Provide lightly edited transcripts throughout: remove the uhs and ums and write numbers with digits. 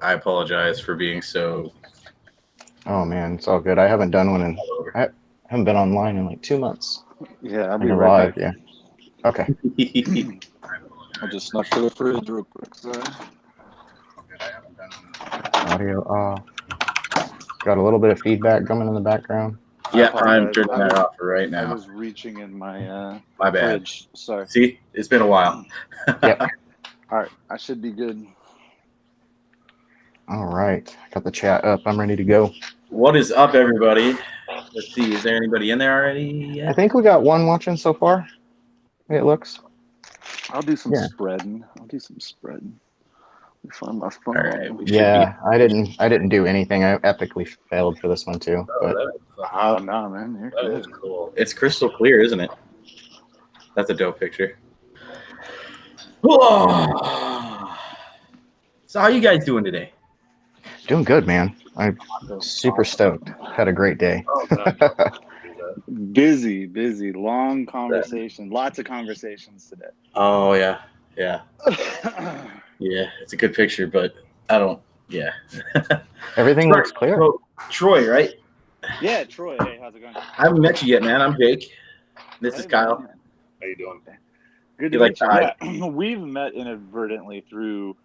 I apologize for being so. Oh man, it's all good. I haven't done one in. I haven't been online in like 2 months. Yeah, I'll Like be a right live, back. yeah. Okay. I'll just snuck to the fridge real quick. Sorry. Audio off. Got a little bit of feedback coming in the background. I Yeah, I'm apologize. turning that off right I now. was reaching in my My bad. fridge. Sorry. See, it's been a while. Yep. All right, I should be good. All right. Got the chat up. I'm ready to go. What is up, everybody? Let's see. Is there anybody in there already I yet? think we got one watching so far. It looks. I'll do some Yeah. spreading. Find my All right, phone. we should be. Yeah, I didn't do anything. I epically failed for this one too. Oh, But Oh no, man, you're that good. is cool. It's crystal clear, isn't it? That's a dope picture. Whoa. So, how you guys doing today? doing good, man. I'm super stoked. Had a great day. Busy, long conversation. Lots of conversations today. Oh yeah, yeah, yeah. It's a good picture, but I don't. Yeah. Everything looks clear. So, Troy, right? Yeah, Troy. Hey, how's it going? I haven't met you yet, man. I'm Jake. This is Hey, Kyle. man. How you doing? Good You to like meet you. to hide? Yeah, we've met inadvertently through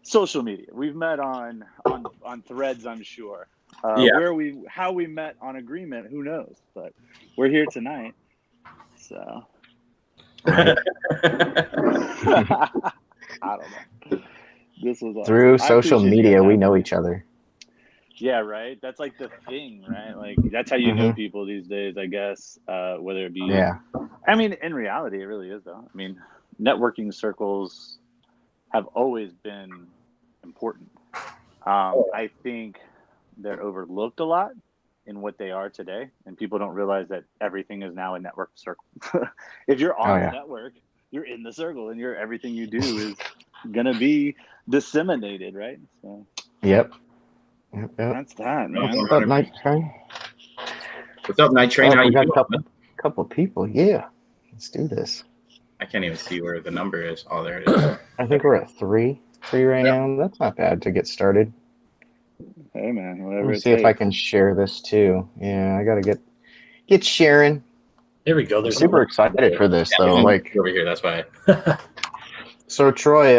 social media. We've met on threads, I'm sure. Yeah. How we met on agreement, who knows? But we're here tonight, so Right. I don't know. This was awesome. Through I social appreciate you guys media, we having know me. each other. Yeah, right. That's like the thing, right? Like that's how you know people these days, I guess. Whether it be, Yeah. I mean, in reality, it really is though. I mean, networking circles have always been important. I think they're overlooked a lot in what they are today, and people don't realize that everything is now a network circle. If you're on the network, you're in the circle, and everything you do is gonna be disseminated, right? So. Yep. Yep. That's that, man. What's up, Night Train? What's up, Night Train? How We you got doing? a couple of people. Yeah. Let's do this. I can't even see where the number is. Oh, there it is. I think we're at three right now. That's not bad to get started. Hey, man, Let whatever me it see if I takes. can share this too. Yeah, I gotta get sharing. There we go. I'm super excited for this though. Like over here. That's why. So Troy,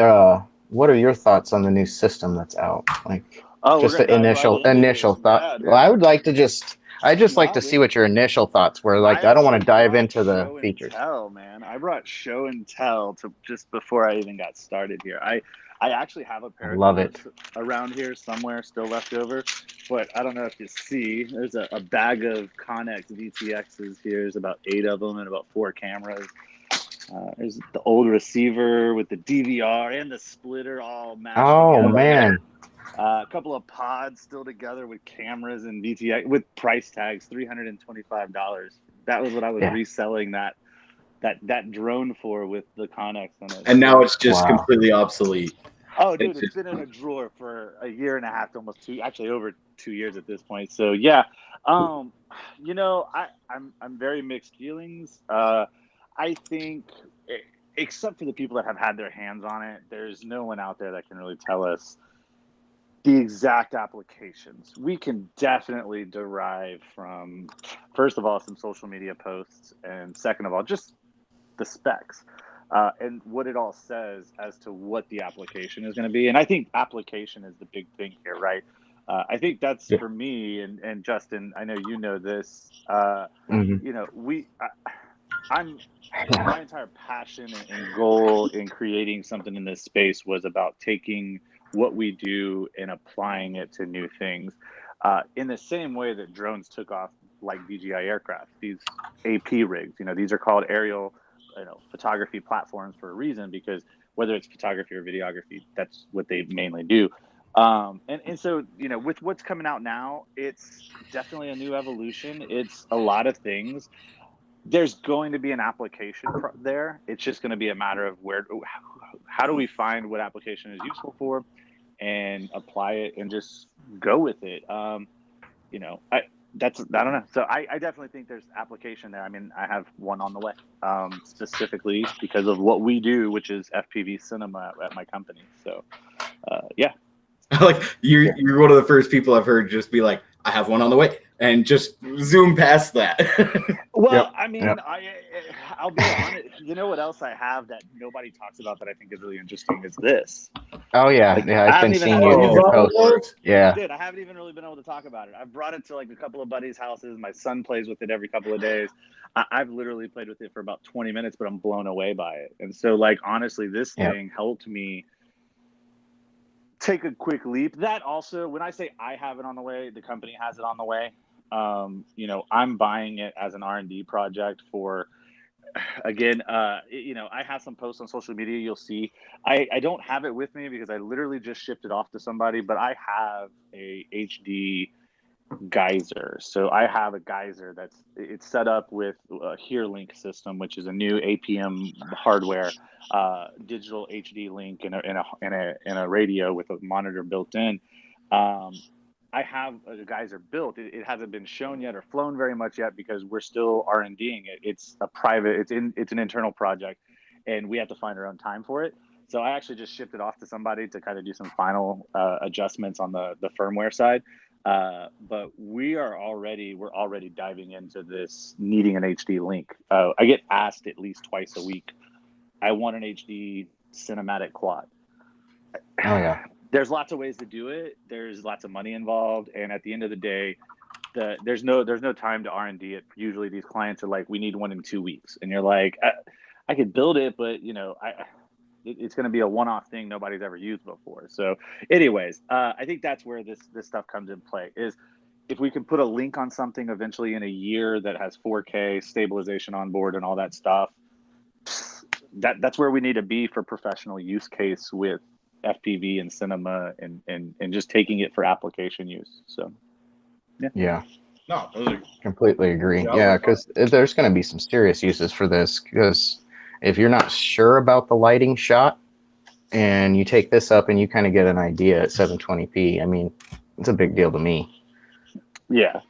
what are your thoughts on the new system that's out? Like, just the initial thought. Yeah, Well, I would like to I just like to see what your initial thoughts were. Like, I don't want to dive into the features. Tell, man. I brought show and tell to just before I even got started here. I actually have a pair of those around here somewhere still left over, but I don't know if you see. There's a bag of Connex VTXs here. There's about 8 of them and about 4 cameras. There's the old receiver with the DVR and the splitter all matched together. Man. A couple of pods still together with cameras and VTX with price tags, $325. That was what I was reselling that drone for with the Connex on it. And now it's just completely obsolete. Oh, dude, it's been in a drawer for a year and a half, almost 2, actually over 2 years at this point. So yeah, you know, I'm very mixed feelings. I think, except for the people that have had their hands on it, there's no one out there that can really tell us the exact applications. We can definitely derive from, first of all, some social media posts, and second of all, just the specs and what it all says as to what the application is going to be. And I think application is the big thing here, right? I think that's for me and Justin. I know you know this. You know, my entire passion and goal in creating something in this space was about taking what we do and applying it to new things. In the same way that drones took off like DJI aircraft, these AP rigs, you know, these are called aerial, photography platforms for a reason, because whether it's photography or videography, that's what they mainly do. And so, you know, with what's coming out now, it's definitely a new evolution. It's a lot of things. There's going to be an application there. It's just going to be a matter of how do we find what application is useful for and apply it and just go with it. You know, I don't know. So I definitely think there's application there. I mean, I have one on the way, specifically because of what we do, which is FPV cinema at my company. So, yeah, Like you're one of the first people I've heard just be like, I have one on the way, and just zoom past that. Well, I mean, I'll be honest. You know what else I have that nobody talks about that I think is really interesting is this. Oh yeah, Like, yeah. I've been seeing you Oh, post. Yeah. Dude, I haven't even really been able to talk about it. I've brought it to like a couple of buddies' houses. My son plays with it every couple of days. I've literally played with it for about 20 minutes, but I'm blown away by it. And so, like, honestly, this thing helped me take a quick leap. That also, when I say I have it on the way, the company has it on the way. You know, I'm buying it as an R&D project for, again, you know, I have some posts on social media. You'll see, I don't have it with me because I literally just shipped it off to somebody, but I have a HD geyser. So I have a geyser it's set up with a HearLink system, which is a new APM hardware, digital HD link and a radio with a monitor built in. I have a geyser built. It hasn't been shown yet or flown very much yet because we're still R&Ding it. It's a private. It's an internal project, and we have to find our own time for it. So I actually just shipped it off to somebody to kind of do some final adjustments on the firmware side. But we're already diving into this needing an HD link. I get asked at least twice a week. I want an HD cinematic quad. Oh yeah. There's lots of ways to do it. There's lots of money involved, and at the end of the day, there's no time to R&D it. Usually, these clients are like, "We need one in 2 weeks," and you're like, "I could build it, but you know, it's going to be a one-off thing nobody's ever used before." So, anyways, I think that's where this stuff comes in play. Is if we can put a link on something eventually in a year that has 4K stabilization on board and all that stuff, that's where we need to be for professional use case with FPV and cinema and just taking it for application use. So yeah, no, those are completely agree. Yeah, because there's going to be some serious uses for this, because if you're not sure about the lighting shot and you take this up and you kind of get an idea at 720p, I mean, it's a big deal to me. Yeah,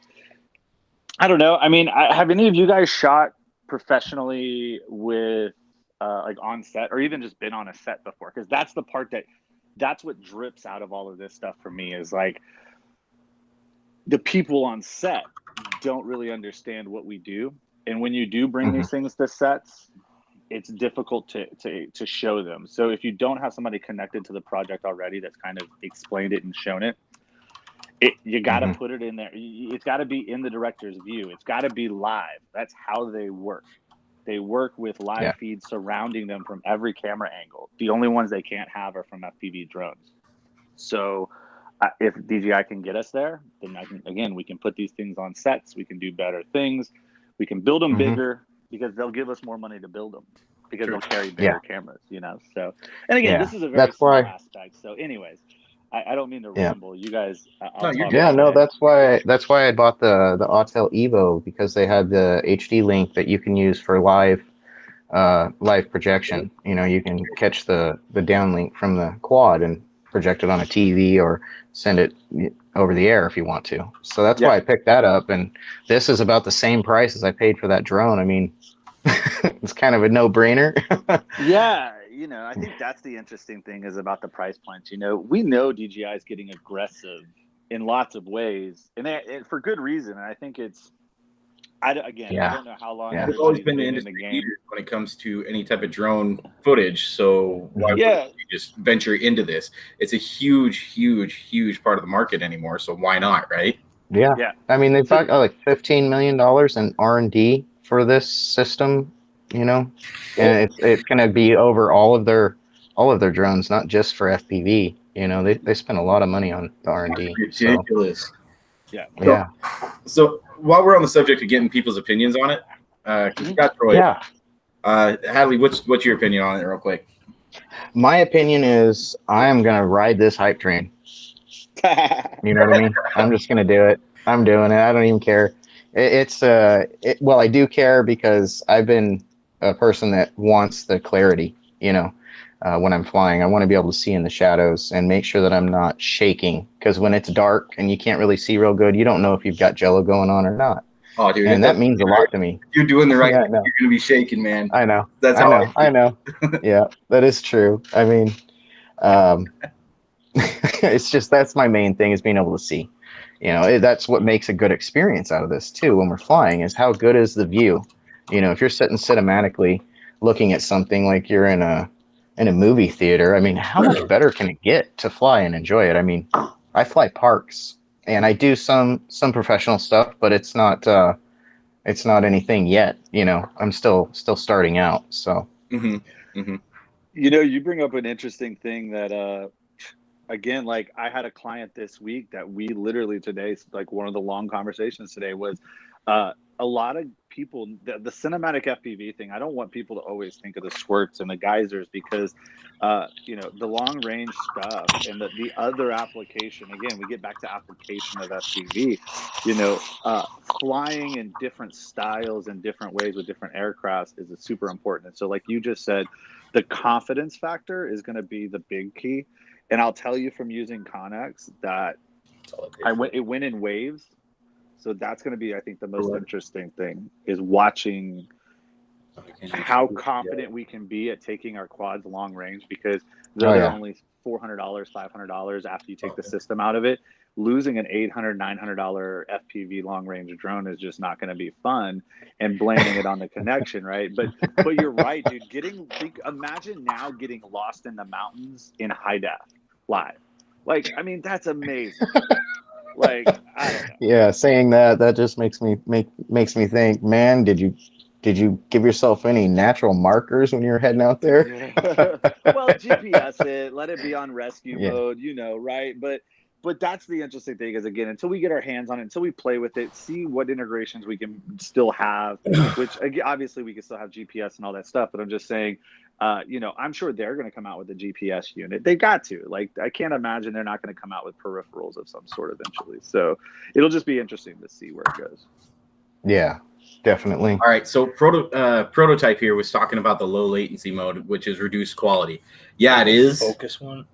I don't know. I mean, have any of you guys shot professionally with like on set, or even just been on a set before? Because that's the part that's what drips out of all of this stuff for me, is like the people on set don't really understand what we do. And when you do bring these things to sets, it's difficult to show them. So if you don't have somebody connected to the project already that's kind of explained it and shown it, you got to put it in there. It's got to be in the director's view. It's got to be live. That's how they work. They work with live feeds surrounding them from every camera angle. The only ones they can't have are from FPV drones. So if DJI can get us there, then again, we can put these things on sets. We can do better things. We can build them bigger, because they'll give us more money to build them, because they'll carry bigger cameras, you know? So, and again, this is a very small aspect. So anyways, I don't mean to ramble. You guys, that's why I bought the Autel Evo, because they had the HD link that you can use for live projection. You know, you can catch the downlink from the quad and project it on a TV or send it over the air if you want to. So that's why I picked that up, and this is about the same price as I paid for that drone. I mean, it's kind of a no-brainer. Yeah, you know, I think that's the interesting thing is about the price points. You know, we know DJI is getting aggressive in lots of ways, and for good reason. And I think it's, I don't know how long. There's always been the industry leader when it comes to any type of drone footage. So why would you just venture into this? It's a huge part of the market anymore. So why not, right? Yeah. I mean, they've got like $15 million in R&D for this system, you know, and it's going to be over all of their drones, not just for FPV. You know, they spend a lot of money on the R&D. Ridiculous. So. Yeah. So while we're on the subject of getting people's opinions on it, you got Troy. Yeah. Hadley, what's your opinion on it, real quick? My opinion is I am gonna ride this hype train. You know what I mean? I'm just gonna do it. I'm doing it. I don't even care. Well, I do care because I've been a person that wants the clarity. You know, when I'm flying, I want to be able to see in the shadows and make sure that I'm not shaking. Because when it's dark and you can't really see real good, you don't know if you've got jello going on or not. Oh, dude, and that means a lot to me. You're doing the right thing. You're gonna be shaking, man. I know. That's I know. Yeah, that is true. I mean, It's just, that's my main thing, is being able to see. That's what makes a good experience out of this too when we're flying, is how good is the view. If you're sitting cinematically looking at something like you're in a movie theater, I mean, how much better can it get to fly and enjoy it? I mean, I fly parks and I do some professional stuff, but it's not anything yet. I'm still starting out. So you bring up an interesting thing that again, like I had a client this week that we literally today, like one of the long conversations today was a lot of people, the cinematic FPV thing. I don't want people to always think of the squirts and the geysers, because the long range stuff and the other application, again, we get back to application of FPV, flying in different styles and different ways with different aircrafts is super important. And so like you just said, the confidence factor is going to be the big key. And I'll tell you from using Connex that it went in waves. So that's going to be, I think, the most interesting thing, is watching how confident we can be at taking our quads long range, because they're only $400, $500 after you take the system out of it. Losing an $800, $900 FPV long range drone is just not going to be fun, and blaming it on the connection, right? But you're right, dude. Imagine now getting lost in the mountains in high def live. Like, I mean, that's amazing. Like, I don't know. Yeah, saying that just makes me think, man, did you give yourself any natural markers when you were heading out there? Well, GPS it, let it be on rescue mode, right? But that's the interesting thing, is, again, until we get our hands on it, until we play with it, see what integrations we can still have, which obviously we can still have GPS and all that stuff. But I'm just saying, I'm sure they're going to come out with a GPS unit. They got to. Like, I can't imagine they're not going to come out with peripherals of some sort eventually. So it'll just be interesting to see where it goes. Yeah, definitely. All right. So prototype here was talking about the low latency mode, which is reduced quality. Yeah, it is. Focus one.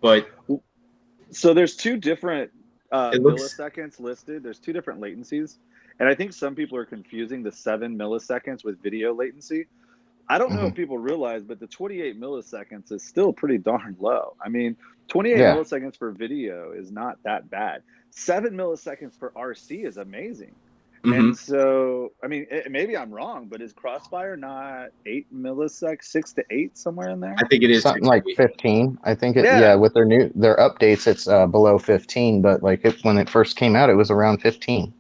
But so there's two different milliseconds listed. There's two different latencies. And I think some people are confusing the 7 milliseconds with video latency. I don't know if people realize, but the 28 milliseconds is still pretty darn low. I mean, 28 milliseconds for video is not that bad. 7 milliseconds for RC is amazing. And so, I mean, maybe I'm wrong, but is Crossfire not 8 milliseconds, 6 to 8, somewhere in there? I think it is something like 15. I think with their updates, it's below 15. But like when it first came out, it was around 15.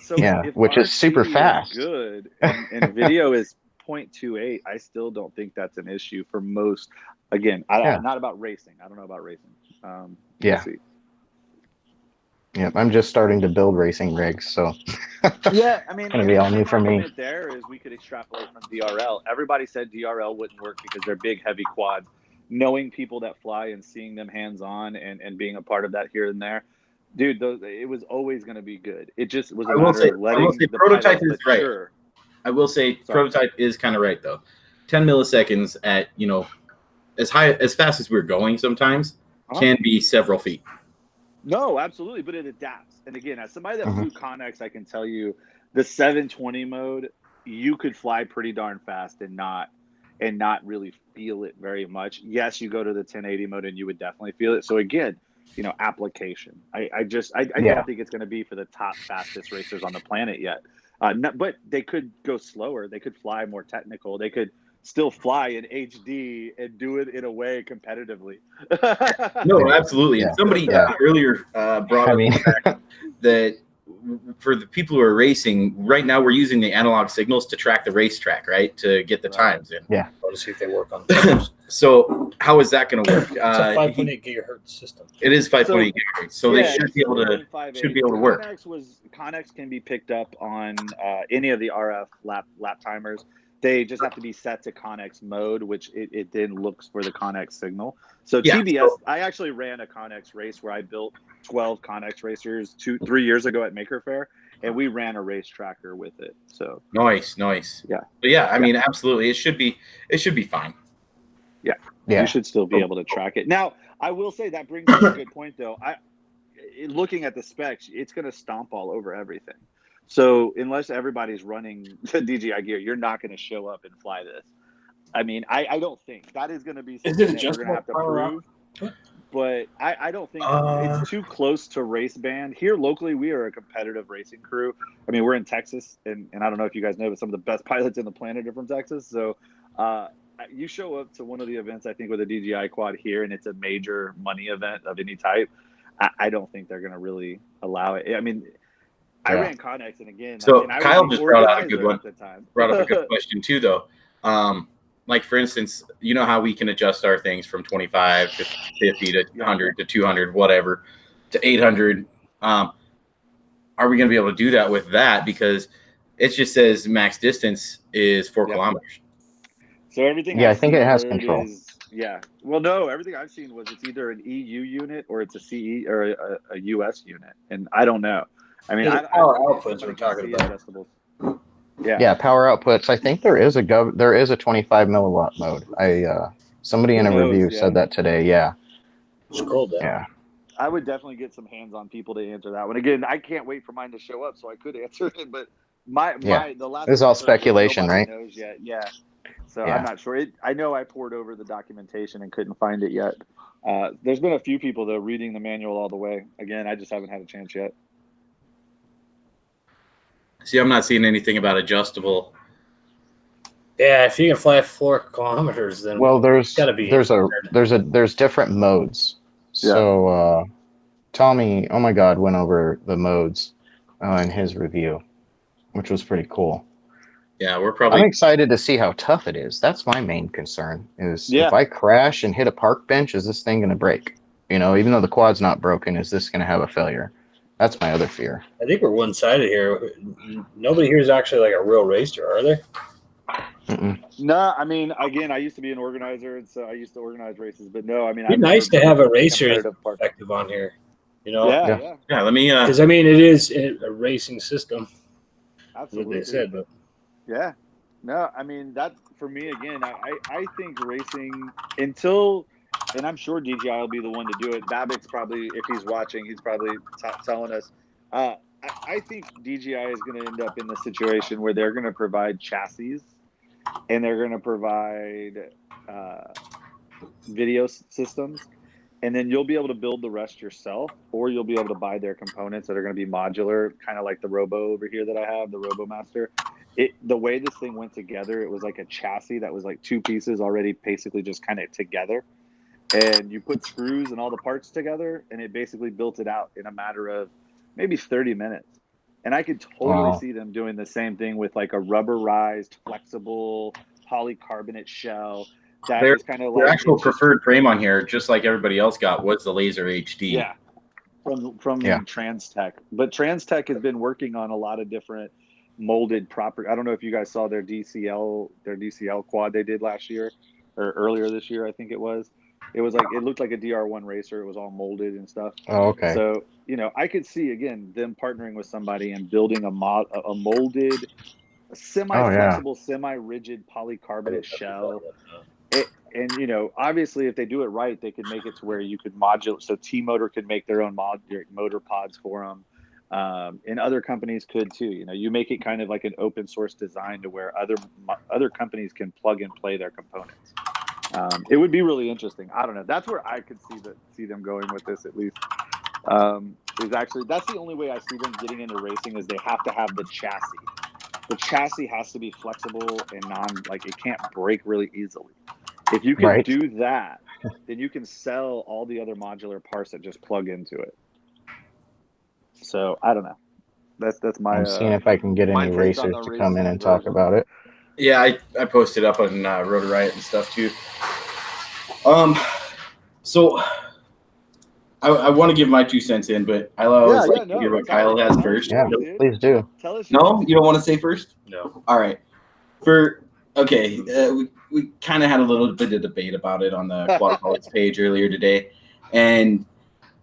So which is super fast. Good, and video is 0.28. I still don't think that's an issue for most. Again, not about racing. I don't know about racing. We'll see. Yeah, I'm just starting to build racing rigs, so yeah, I mean, it's gonna be all new for me. There is, we could extrapolate from DRL. Everybody said DRL wouldn't work because they're big, heavy quads. Knowing people that fly and seeing them hands-on and being a part of that here and there, dude, it was always going to be good. It just was a matter of letting the prototype is right. Sure. I will say prototype is kind of right though. 10 milliseconds at as fast as we're going sometimes can be several feet. No, absolutely, but it adapts. And again, as somebody that flew Connex, I can tell you the 720 mode, you could fly pretty darn fast and not really feel it very much. Yes, you go to the 1080 mode and you would definitely feel it. So again, application. I don't think it's going to be for the top fastest racers on the planet yet. But they could go slower. They could fly more technical. They could still fly in HD and do it in a way competitively. No, absolutely. And somebody earlier brought up the fact that for the people who are racing right now, we're using the analog signals to track the racetrack, right? To get the times in. Yeah. To see if they work on the So how is that going to work? It's a 5.8 gigahertz system. It is 5.8 gigahertz. So they should be able to work. Connex can be picked up on any of the RF lap timers. They just have to be set to Connex mode, which it then looks for the Connex signal. So TBS, I actually ran a Connex race where I built 12 Connex racers 3 years ago at Maker Faire, and we ran a race tracker with it. So nice. Yeah. But I mean, absolutely, it should be fine. Yeah. You should still be able to track it. Now, I will say that brings up a good point, though. Looking at the specs, it's going to stomp all over everything. So unless everybody's running the DJI gear, you're not going to show up and fly this. I mean, I don't think that is going to be something that we're going to have to prove. but I don't think it's too close to race band. Here locally, we are a competitive racing crew. I mean, we're in Texas, and I don't know if you guys know, but some of the best pilots in the planet are from Texas. So you show up to one of the events, I think, with a DJI quad here, and it's a major money event of any type. I don't think they're going to really allow it. I mean, I ran Connex, and again, so and I Kyle just brought out a good one. At the time. Brought up a good question too, though. Like for instance, you know how we can adjust our things from 25 to 50 to 100 to 200, whatever, to 800. Are we going to be able to do that with that? Because it just says max distance is 4 kilometers. So everything. Yeah, I think it has control. Well, no, everything I've seen was it's either an EU unit or it's a CE or a US unit, and I don't know. I mean, power outputs we're talking about. Adjustables. Yeah, power outputs. I think there is a 25 milliwatt mode. Somebody in a review said that today. Yeah. Scroll down. Yeah. I would definitely get some hands-on people to answer that one. Again, I can't wait for mine to show up so I could answer it, but the last this is all speculation, right? Knows yet. Yeah. So I'm not sure. I know I poured over the documentation and couldn't find it yet. There's been a few people though reading the manual all the way. Again, I just haven't had a chance yet. See, I'm not seeing anything about adjustable. Yeah, if you can fly 4 kilometers, then there's different modes. So Tommy, oh my God, went over the modes in his review, which was pretty cool. Yeah, I'm excited to see how tough it is. That's my main concern. If I crash and hit a park bench, is this thing going to break? You know, even though the quad's not broken, is this going to have a failure? That's my other fear. I think we're one-sided here. Nobody here is actually like a real racer, are they? No, I mean, again, I used to be an organizer, and so I used to organize races. But no, I mean, it'd be nice to have a racer's perspective on here. You know? Yeah. Let me. Because I mean, it is a racing system. Absolutely. What they said, but yeah, no, I mean that for me again. I think racing until. And I'm sure DJI will be the one to do it. Babbitt's probably, if he's watching, he's probably telling us. I think DJI is going to end up in the situation where they're going to provide chassis and they're going to provide video systems. And then you'll be able to build the rest yourself, or you'll be able to buy their components that are going to be modular, kind of like the Robo over here that I have, the Robo Master. The way this thing went together, it was like a chassis that was like 2 pieces already basically just kind of together. And you put screws and all the parts together, and it basically built it out in a matter of maybe 30 minutes. And I could totally see them doing the same thing with like a rubberized, flexible polycarbonate shell. That is kind of like their actual preferred frame on here, just like everybody else got, was the Laser HD. Yeah, from Transtech. But Transtech has been working on a lot of different molded property. I don't know if you guys saw their DCL quad they did last year or earlier this year, I think it was. It was like, it looked like a DR1 racer. It was all molded and stuff. Oh, okay. So, you know, I could see again them partnering with somebody and building a molded, semi-flexible, semi-rigid polycarbonate shell. And you know, obviously, if they do it right, they could make it to where you could modulate. So T-Motor could make their own motor pods for them, and other companies could too. You know, you make it kind of like an open source design to where other companies can plug and play their components. It would be really interesting. I don't know. That's where I could see them going with this at least. Is actually that's the only way I see them getting into racing is they have to have the chassis. The chassis has to be flexible and it can't break really easily. If you can do that, then you can sell all the other modular parts that just plug into it. So I don't know. That's my. I'm seeing if I can get any racers to come in and talk about it. Yeah, I posted up on Rotor Riot and stuff too. So I want to give my 2 cents in, but I always like to hear what Kyle has first. Yeah, please do. Tell us. No, you don't want to say first? No. All right. We kind of had a little bit of debate about it on the Quadapulse page earlier today, and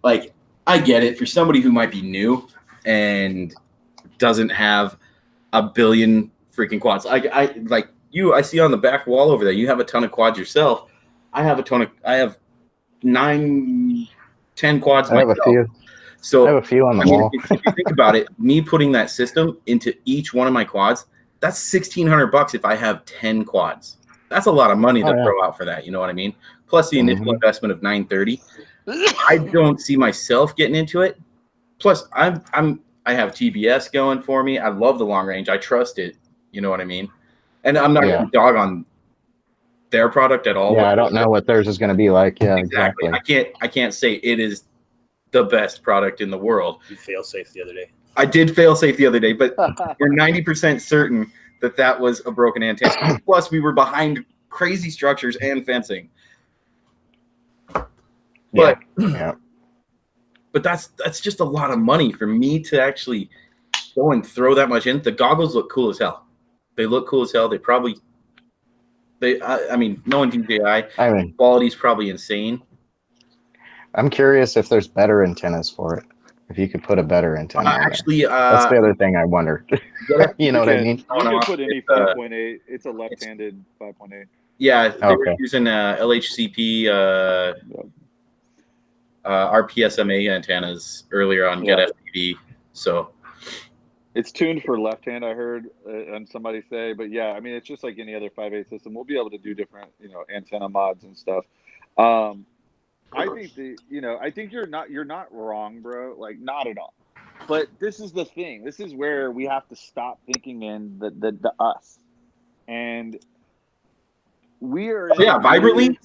like I get it for somebody who might be new and doesn't have a billion freaking quads. I see on the back wall over there, you have a ton of quads yourself. I have 9, 10 quads myself. I have a few on the wall. If you think about it, me putting that system into each one of my quads, that's $1,600 if I have 10 quads. That's a lot of money to throw out for that. You know what I mean? Plus the initial investment of $930. I don't see myself getting into it. Plus, I have TBS going for me. I love the long range. I trust it. You know what I mean? And I'm not going to dog on their product at all. Yeah, I don't know what theirs is going to be like. Yeah, exactly. I can't say it is the best product in the world. You fail safe the other day. I did fail safe the other day, but we're 90% certain that was a broken antenna. Plus, we were behind crazy structures and fencing. But but that's just a lot of money for me to actually go and throw that much in. The goggles look cool as hell. They look cool as hell. They probably I mean, knowing DJI, quality's probably insane. I'm curious if there's better antennas for it. If you could put a better antenna. Actually, that's the other thing I wonder. You know what I mean? You can put any 5.8. It's a left-handed 5.8. Yeah, they were using LHCP RPSMA antennas earlier on Get FPV. So it's tuned for left hand, I heard and somebody say, but yeah, I mean, it's just like any other 5.8 system. We'll be able to do different, antenna mods and stuff. I think you're not wrong, bro. Like, not at all. But this is the thing. This is where we have to stop thinking in the us. And we are vibrantly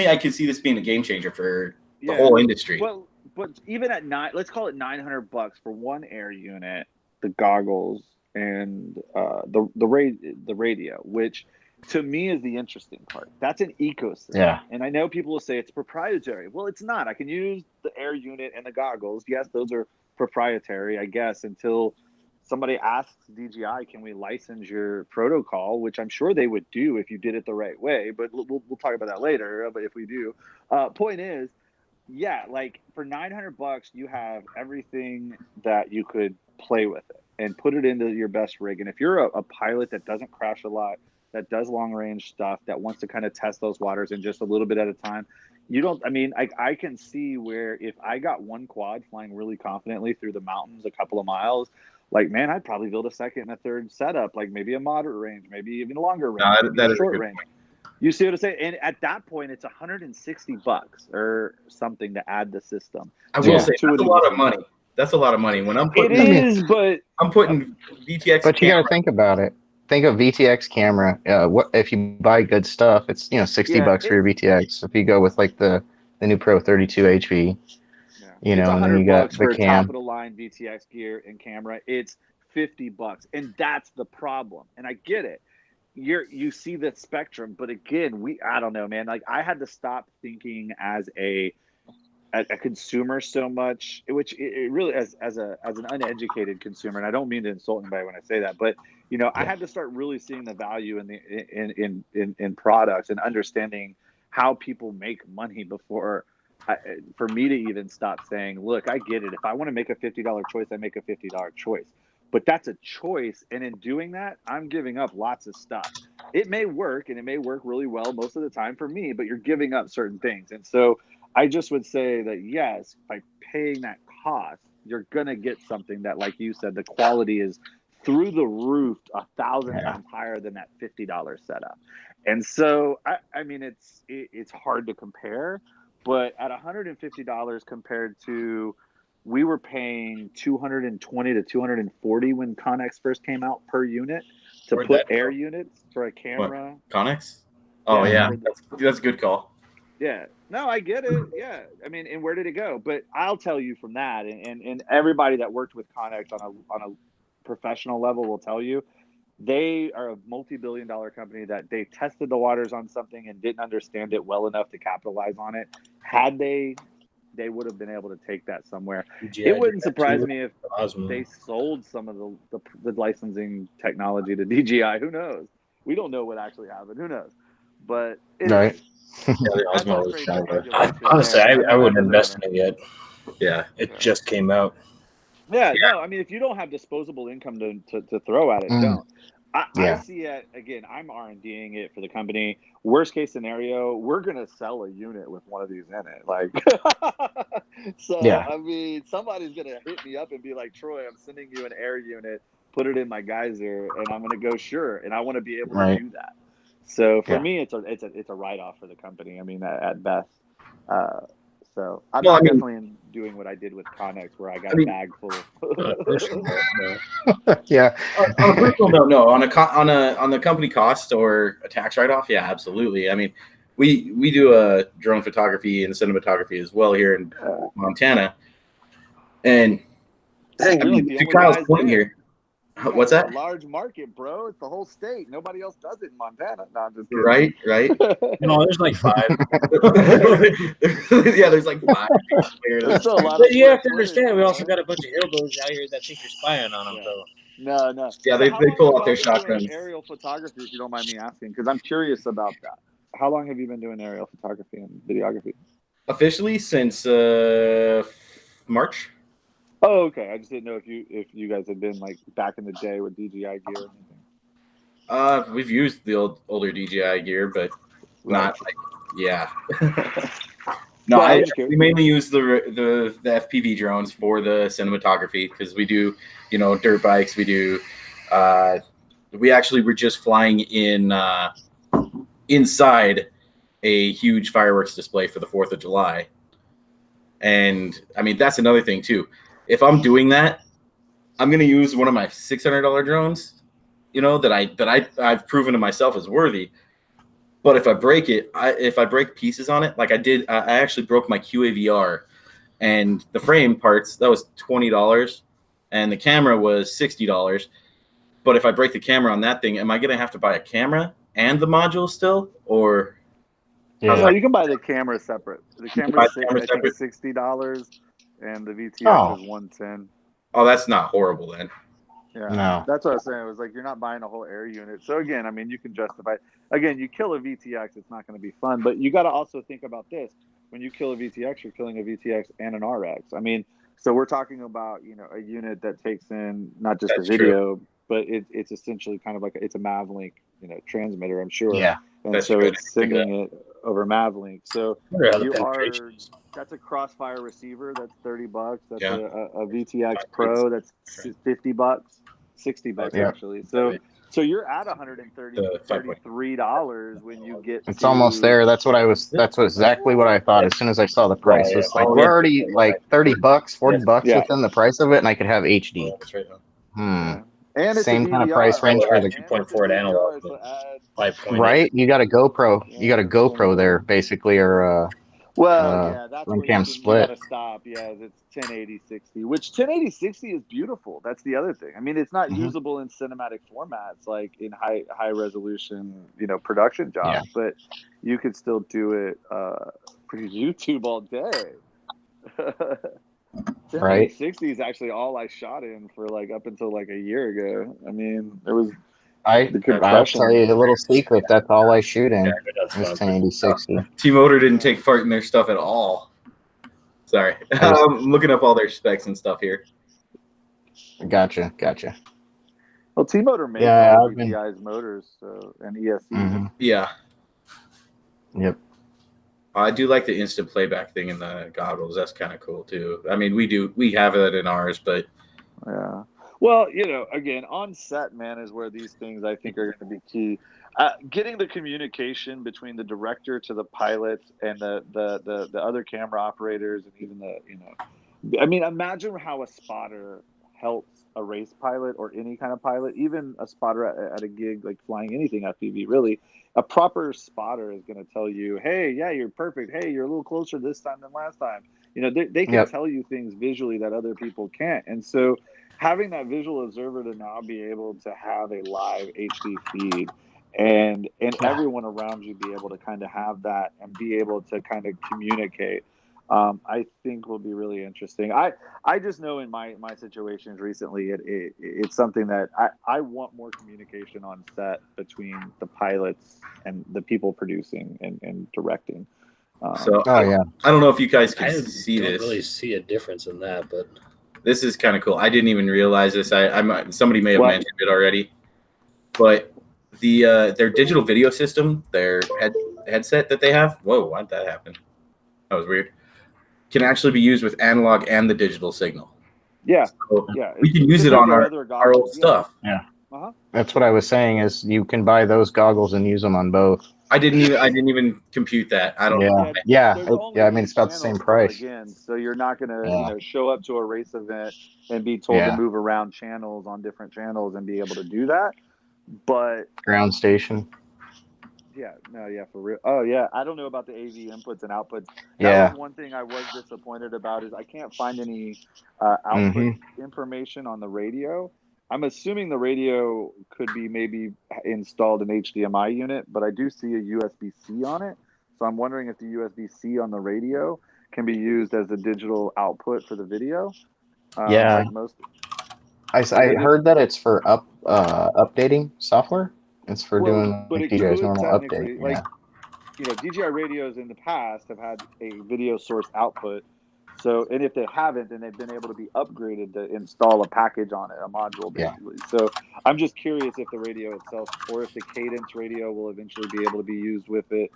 I could see this being a game changer for the whole industry. Well, but even at let's call it $900 for one air unit, the goggles and the radio, which to me is the interesting part. That's an ecosystem. Yeah. And I know people will say it's proprietary. Well, it's not. I can use the air unit and the goggles. Yes, those are proprietary, I guess, until somebody asks DJI, can we license your protocol, which I'm sure they would do if you did it the right way. But we'll talk about that later. But if we do, point is, yeah, like for $900, you have everything that you could play with it and put it into your best rig. And if you're a pilot that doesn't crash a lot, that does long range stuff, that wants to kind of test those waters in just a little bit at a time, I can see where if I got one quad flying really confidently through the mountains a couple of miles, like, man, I'd probably build a second and a third setup, like maybe a moderate range, maybe even a longer range, that is short range. You see what I'm saying? And at that point, it's $160 or something to add the system. I will say that's a lot of money. That's a lot of money. When I'm putting I'm putting VTX. But you got to think about it. Think of VTX camera. What if you buy good stuff? It's $60 for your VTX. If you go with like the new Pro 32 HV, and then you got the cam. Top of the line VTX gear and camera. It's $50, and that's the problem. And I get it. You see the spectrum, but again, I don't know, man. Like, I had to stop thinking as a consumer so much, which it really as an uneducated consumer, and I don't mean to insult anybody when I say that, but I had to start really seeing the value in products and understanding how people make money before for me to even stop saying, look, I get it. If I want to make a $50 choice, I make a $50 choice. But that's a choice, and in doing that, I'm giving up lots of stuff. It may work, and it may work really well most of the time for me, but you're giving up certain things. And so I just would say that, yes, by paying that cost, you're going to get something that, like you said, the quality is through the roof 1,000 times higher than that $50 setup. And so, I mean, it's hard to compare, but at $150 compared to, we were paying $220 to $240 when Connex first came out per unit to put air units for a camera. What? Connex? Oh yeah, that's a good call. Yeah, no, I get it. Yeah, I mean, and where did it go? But I'll tell you from that, and everybody that worked with Connex on a professional level will tell you, they are a multi-billion-dollar company that they tested the waters on something and didn't understand it well enough to capitalize on it. Had they would have been able to take that somewhere. It wouldn't surprise me if they sold some of the licensing technology to DJI. Who knows? We don't know what actually happened. Who knows? But honestly, I wouldn't invest in it yet. Yeah, it just came out. Yeah, no, I mean, if you don't have disposable income to throw at it, don't. I see it, again, I'm R&Ding it for the company. Worst case scenario, we're going to sell a unit with one of these in it. Like, I mean, somebody's going to hit me up and be like, Troy, I'm sending you an air unit, put it in my geyser, and I'm going to go, sure. And I want to be able to do that. So for me, it's a write-off for the company. I mean, at best. So I'm definitely doing what I did with Connex, where I got a bag full of. Yeah. On a personal note, no. On the company cost or a tax write-off, yeah, absolutely. I mean, we do a drone photography and cinematography as well here in Montana, and I mean, to Kyle's point here. What's that? A large market, bro. It's the whole state. Nobody else does it in Montana. No, I'm just kidding. Right. No, there's like 5. Yeah, there's like 5. There's still a lot but you have to understand, we also got a bunch of hillbillies out here that think you're spying on them. Yeah. So No. Yeah, they pull out their shotguns. Aerial photography, if you don't mind me asking, because I'm curious about that. How long have you been doing aerial photography and videography? Officially since March. Oh, okay. I just didn't know if you guys had been like back in the day with DJI gear or anything. We've used the older DJI gear, but not like No, we mainly use the FPV drones for the cinematography because we do, dirt bikes. We do. We actually were just flying in inside a huge fireworks display for the 4th of July, and I mean that's another thing too. If I'm doing that, I'm gonna use one of my $600 drones, that I've proven to myself is worthy. But if I break it, if I break pieces on it, like I did, I actually broke my QAVR, and the frame parts that was $20, and the camera was $60. But if I break the camera on that thing, am I gonna have to buy a camera and the module still, or? Yeah, no, you can buy the camera separate. The camera is $60, and the VTX is $110. Oh, that's not horrible then. Yeah, no. That's what I was saying. It was like you're not buying a whole air unit. So again, I mean, you can justify. Again, you kill a VTX, it's not going to be fun. But you got to also think about this: when you kill a VTX, you're killing a VTX and an RX. I mean, so we're talking about a unit that takes in not just the video, but it's essentially kind of like it's a Mavlink transmitter. I'm sure. Yeah. And so it's sending it over Mavlink. So that's a Crossfire receiver. That's $30. That's a VTX Pro. That's $50, $60 actually. So you're at $133 when you get. It's almost there. That's exactly what I thought. As soon as I saw the price, it's like we're already like $30, $40 within the price of it, and I could have HD. That's right. And it's same kind of price range for the 2.4 analog. Right? You got a GoPro. You got a GoPro there, basically, or that's where you split. Gotta stop. Yeah, it's 1080/60, which 1080/60 is beautiful. That's the other thing. I mean, it's not usable in cinematic formats like in high resolution, production jobs, but you could still do it for YouTube all day. 1080/60 is actually all I shot in for up until a year ago. I mean, it was. I'll tell you a little secret. That's all I shoot in. It's 1080/60. T-Motor didn't take part in their stuff at all. Sorry, I'm looking up all their specs and stuff here. Gotcha. Well, T-Motor makes DJI's motors and ESC. Mm-hmm. Yeah. Yep. I do like the instant playback thing in the goggles. That's kind of cool too. I mean, we have it in ours, but yeah. Well, again, on set, man, is where these things I think are going to be key. Getting the communication between the director to the pilots and the other camera operators, and even I mean, imagine how a spotter helps a race pilot or any kind of pilot, even a spotter at a gig like flying anything FPV. Really, a proper spotter is going to tell you, "Hey, yeah, you're perfect. Hey, you're a little closer this time than last time." They can tell you things visually that other people can't, and so. Having that visual observer to now be able to have a live HD feed and everyone around you be able to kind of have that and be able to kind of communicate, I think will be really interesting. I just know in my situations recently, it's something that I want more communication on set between the pilots and the people producing and directing. I don't know if you guys can see this. I don't really see a difference in that, but. This is kind of cool. I didn't even realize this. Somebody may have mentioned it already, but their digital video system, their headset that they have. Whoa, why did that happen? That was weird. Can actually be used with analog and the digital signal. Yeah, so we can use it on our old stuff. Yeah. That's what I was saying. Is you can buy those goggles and use them on both. I didn't even compute that. I don't know. Yeah. I mean, it's about the same price. Again, so you're not gonna show up to a race event and be told to move around channels on different channels and be able to do that. But ground station. For real. Oh yeah, I don't know about the AV inputs and outputs. That was one thing I was disappointed about is I can't find any output information on the radio. I'm assuming the radio could be maybe installed an HDMI unit, but I do see a USB-C on it. So I'm wondering if the USB-C on the radio can be used as a digital output for the video. I heard that it's for updating software. It's for doing DJI's normal update. DJI radios in the past have had a video source output. So, and if they haven't, then they've been able to be upgraded to install a package on it, a module basically. So I'm just curious if the radio itself, or if the cadence radio will eventually be able to be used with it.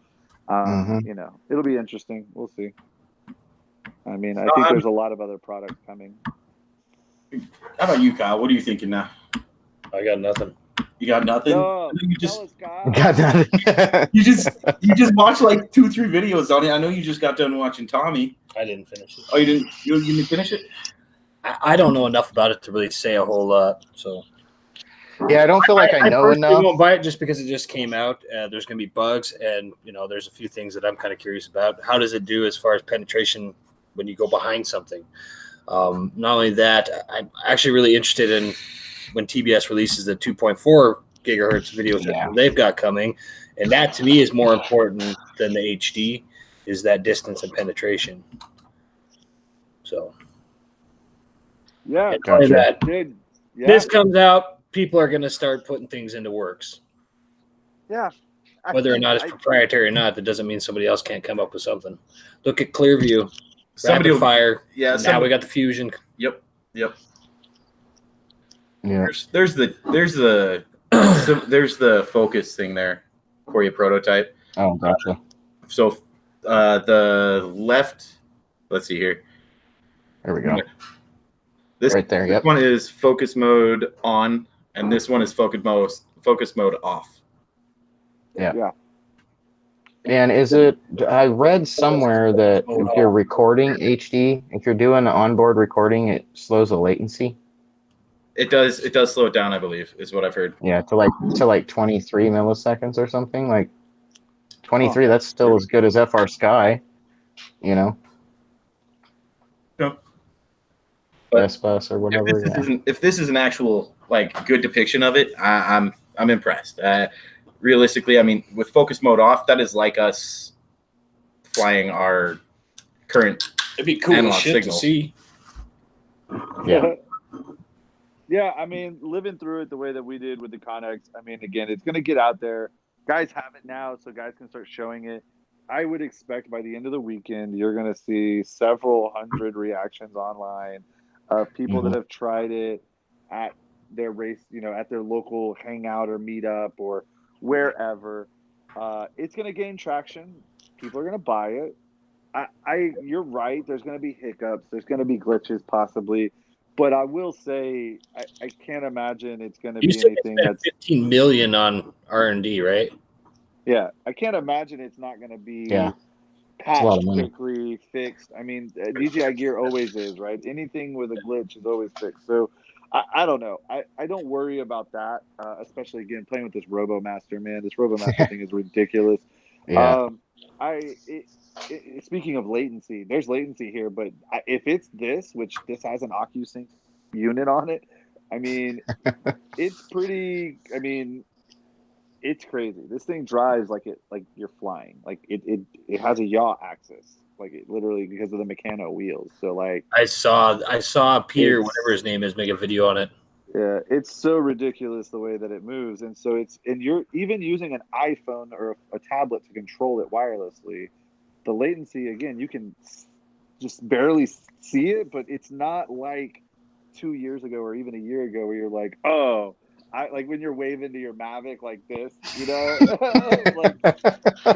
It'll be interesting. We'll see. I mean, I think there's a lot of other products coming. How about you, Kyle? What are you thinking now? I got nothing. You got nothing? No, you just got nothing. you just watched like 2-3 videos on it. I know you just got done watching Tommy. I didn't finish it. Oh, you didn't? You didn't finish it? I don't know enough about it to really say a whole lot. So yeah, I don't feel like I know enough. I won't buy it just because it just came out. There's going to be bugs, and there's a few things that I'm kind of curious about. How does it do as far as penetration when you go behind something? Not only that, I'm actually really interested in when TBS releases the 2.4 gigahertz video system they've got coming, and that to me is more important than the HD, is that distance and penetration. So this comes out, people are going to start putting things into works. Whether or not it's proprietary or not, that doesn't mean somebody else can't come up with something. Look at Clearview, Rapid Fire. Yeah, now we got the Fusion. Yep. Yeah. There's the focus thing there for your prototype. Oh, gotcha. So the left, let's see here. There we go. This right there. This one is focus mode on, and this one is focus mode off. Yeah. And is it? I read somewhere that if you're recording HD, if you're doing onboard recording, it slows the latency. It does slow it down, I believe, is what I've heard. Yeah, to like 23 milliseconds or something. Like 23, that's still as good as FR Sky, No. Best bus or whatever. If this is an actual good depiction of it, I'm impressed. Realistically, I mean, with focus mode off, that is like us flying our current It'd be cool analog shit signals. To see. Yeah. Yeah, I mean, living through it the way that we did with the Connex, I mean, again, it's going to get out there. Guys have it now, so guys can start showing it. I would expect by the end of the weekend, you're going to see several hundred reactions online of people that have tried it at their race, at their local hangout or meetup or wherever. It's going to gain traction. People are going to buy it. You're right. There's going to be hiccups. There's going to be glitches possibly. But I will say, I can't imagine it's going to be anything that's $15 million on R&D, right? Yeah, I can't imagine it's not going to be patched quickly, fixed. I mean, DJI gear always is, right? Anything with a glitch is always fixed. So I don't know. I don't worry about that, especially again playing with this RoboMaster, man. This RoboMaster thing is ridiculous. Yeah. Speaking of latency, there's latency here, but if it's this, which this has an OcuSync unit on it, I mean, it's pretty. I mean, it's crazy. This thing drives like you're flying. Like it has a yaw axis, like it literally because of the Meccano wheels. So like I saw Peter, whatever his name is, make a video on it. Yeah, it's so ridiculous the way that it moves, and you're even using an iPhone or a tablet to control it wirelessly. The latency, again, you can just barely see it, but it's not like 2 years ago or even a year ago where you're like, oh, like when you're waving to your Mavic like this, like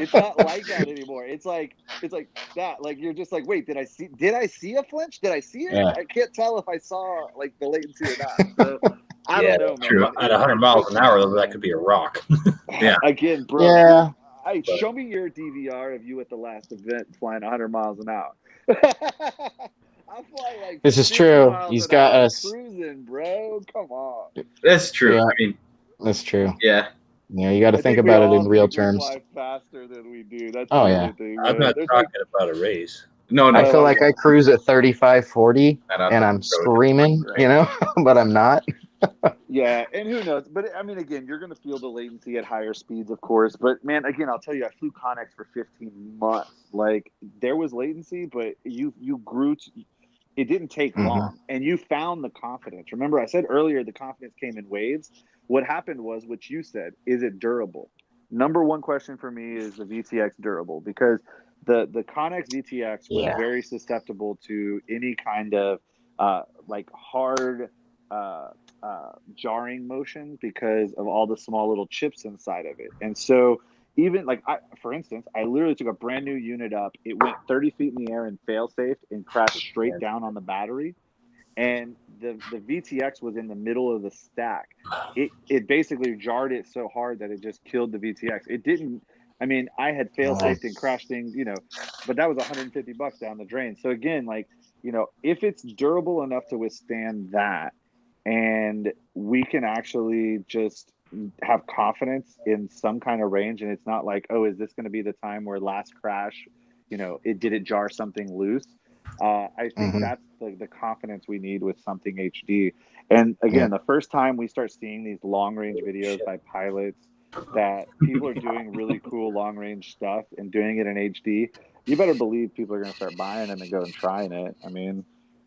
it's not like that anymore. It's like that. Like you're just like, wait, did I see a flinch? Did I see it? Yeah. I can't tell if I saw like the latency or not. So I don't know, true. man. At 100 miles an hour, that could be a rock. Yeah. Again, bro. Yeah. Hey, show me your DVR of you at the last event flying 100 miles an hour. I'm flying like This is 50 true. miles He's an got hour us. cruising, bro. Come on. That's true. Yeah. I mean, That's true. yeah. Yeah, you got to I think think we about it all in real think we terms. fly faster than we do. That's Oh, the yeah. only thing, man. I'm not There's talking about a race. No, I no. feel like I cruise at 35, 40, Not on and the I'm road. screaming, Right. you know, but I'm not. Yeah, and who knows? But I mean, again, you're going to feel the latency at higher speeds, of course. But man, again, I'll tell you, I flew Connex for 15 months. Like there was latency, but you grew. It didn't take long, and you found the confidence. Remember, I said earlier the confidence came in waves. What happened was what you said: is it durable? Number one question for me is the VTX durable, because the Connex VTX was very susceptible to any kind of like hard jarring motion because of all the small little chips inside of it. And so even like for instance, I literally took a brand new unit up. It went 30 feet in the air and fail-safe and crashed straight down on the battery. And the VTX was in the middle of the stack. It basically jarred it so hard that it just killed the VTX. It didn't. I mean, I had fail-safed and crashed things, you know, but that was $150 down the drain. So again, like, you know, if it's durable enough to withstand that, and we can actually just have confidence in some kind of range, and it's not like, oh, is this going to be the time where last crash, you know, it jar something loose? I think that's the confidence we need with something HD. And again, the first time we start seeing these long range videos by pilots that people are doing really cool long range stuff and doing it in HD, you better believe people are going to start buying them and go and trying it. I mean,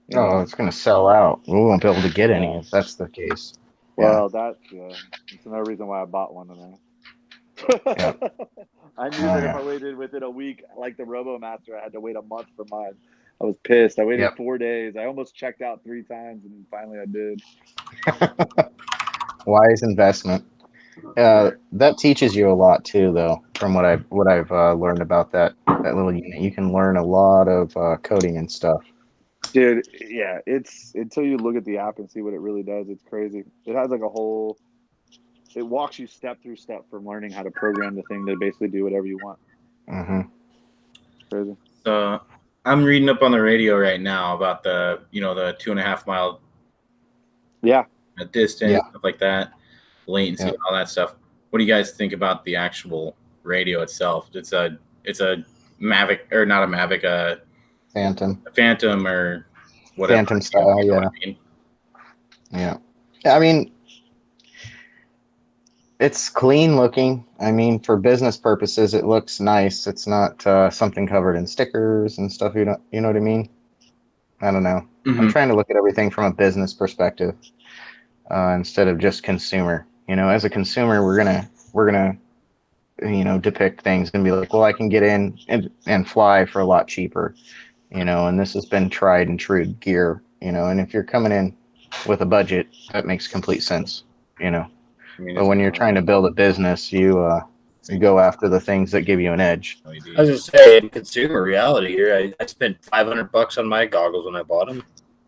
you know. It's going to sell out. We won't be able to get any if that's the case. Well, that's another reason why I bought one today. I knew that if I waited within a week, like the RoboMaster, I had to wait a month for mine. I was pissed. I waited 4 days. I almost checked out 3 times, and finally I did. Wise investment. That teaches you a lot too, though. From what I've learned about that little unit, you can learn a lot of coding and stuff. Dude, yeah, it's until you look at the app and see what it really does. It's crazy. It has like a whole. It walks you step through step from learning how to program the thing to basically do whatever you want. Crazy. I'm reading up on the radio right now about the 2.5 mile distance, stuff like that, latency, and all that stuff. What do you guys think about the actual radio itself? It's a Mavic, or not a Mavic, a Phantom or whatever. Phantom style, I mean, it's clean looking. I mean, for business purposes, it looks nice. It's not something covered in stickers and stuff. You know what I mean? I don't know. I'm trying to look at everything from a business perspective instead of just consumer. You know, as a consumer, we're gonna depict things and be like, well, I can get in and fly for a lot cheaper. You know, and this has been tried and true gear. You know, and if you're coming in with a budget, that makes complete sense. You know. But when you're trying to build a business, you go after the things that give you an edge. I was just saying, consumer reality here. I spent $500 on my goggles when I bought them.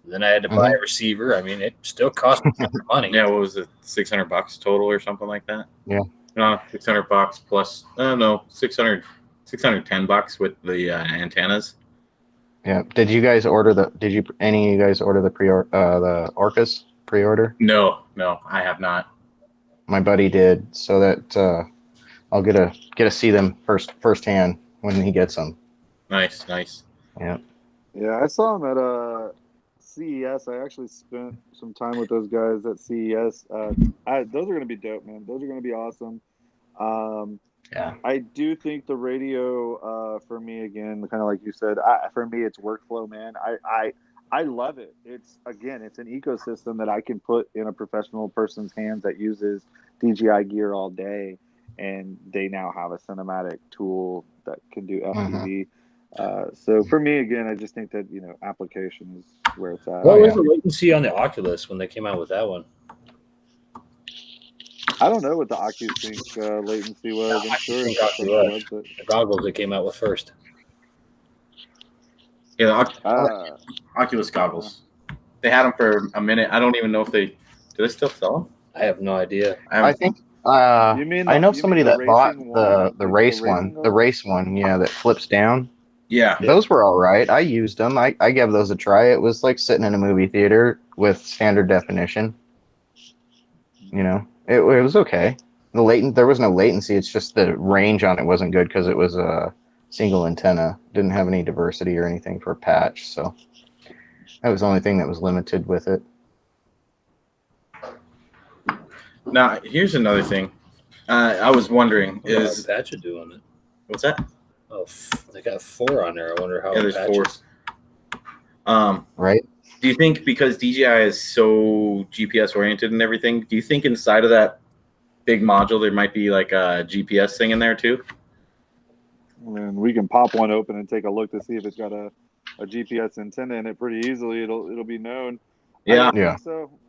Then I had to buy a receiver. I mean, it still cost me money. Yeah, what was it, $600 total or something like that? Yeah. No, $600 plus. $610 with the antennas. Yeah. Did you guys order any of you guys order the the Orcas pre-order? No, I have not. My buddy did, so that I'll get to see them firsthand when he gets them. Nice. Yeah. Yeah, I saw them at CES. I actually spent some time with those guys at CES. Those are going to be dope, man. Those are going to be awesome. I do think the radio, for me, again, kind of like you said, for me, it's workflow, man. I love it. It's an ecosystem that I can put in a professional person's hands that uses DJI gear all day, and they now have a cinematic tool that can do FPV. So for me, again, I just think that application is where it's at. What was the latency on the Oculus when they came out with that one? I don't know what the OcuSync latency was. I'm sure it's on the website. The goggles they came out with first. Yeah, the Oculus goggles. They had them for a minute. I don't even know if they Do they still sell them? I have no idea. I think. You mean I know you somebody mean the that bought racing one? the race racing one, the goggles? race one, yeah, that flips down. Yeah. Those were all right. I used them. I gave those a try. It was like sitting in a movie theater with standard definition. You know, it was okay. There was no latency. It's just the range on it wasn't good because it was a single antenna. Didn't have any diversity or anything for a patch. So that was the only thing that was limited with it. Now, here's another thing. I was wondering is patch to do on it. What's that? Oh, they got 4 on there. I wonder how. Yeah, there's 4. Right. Do you think because DJI is so GPS oriented and everything, do you think inside of that big module there might be like a GPS thing in there too? I mean, we can pop one open and take a look to see if it's got a GPS antenna in it pretty easily. It'll be known. Yeah.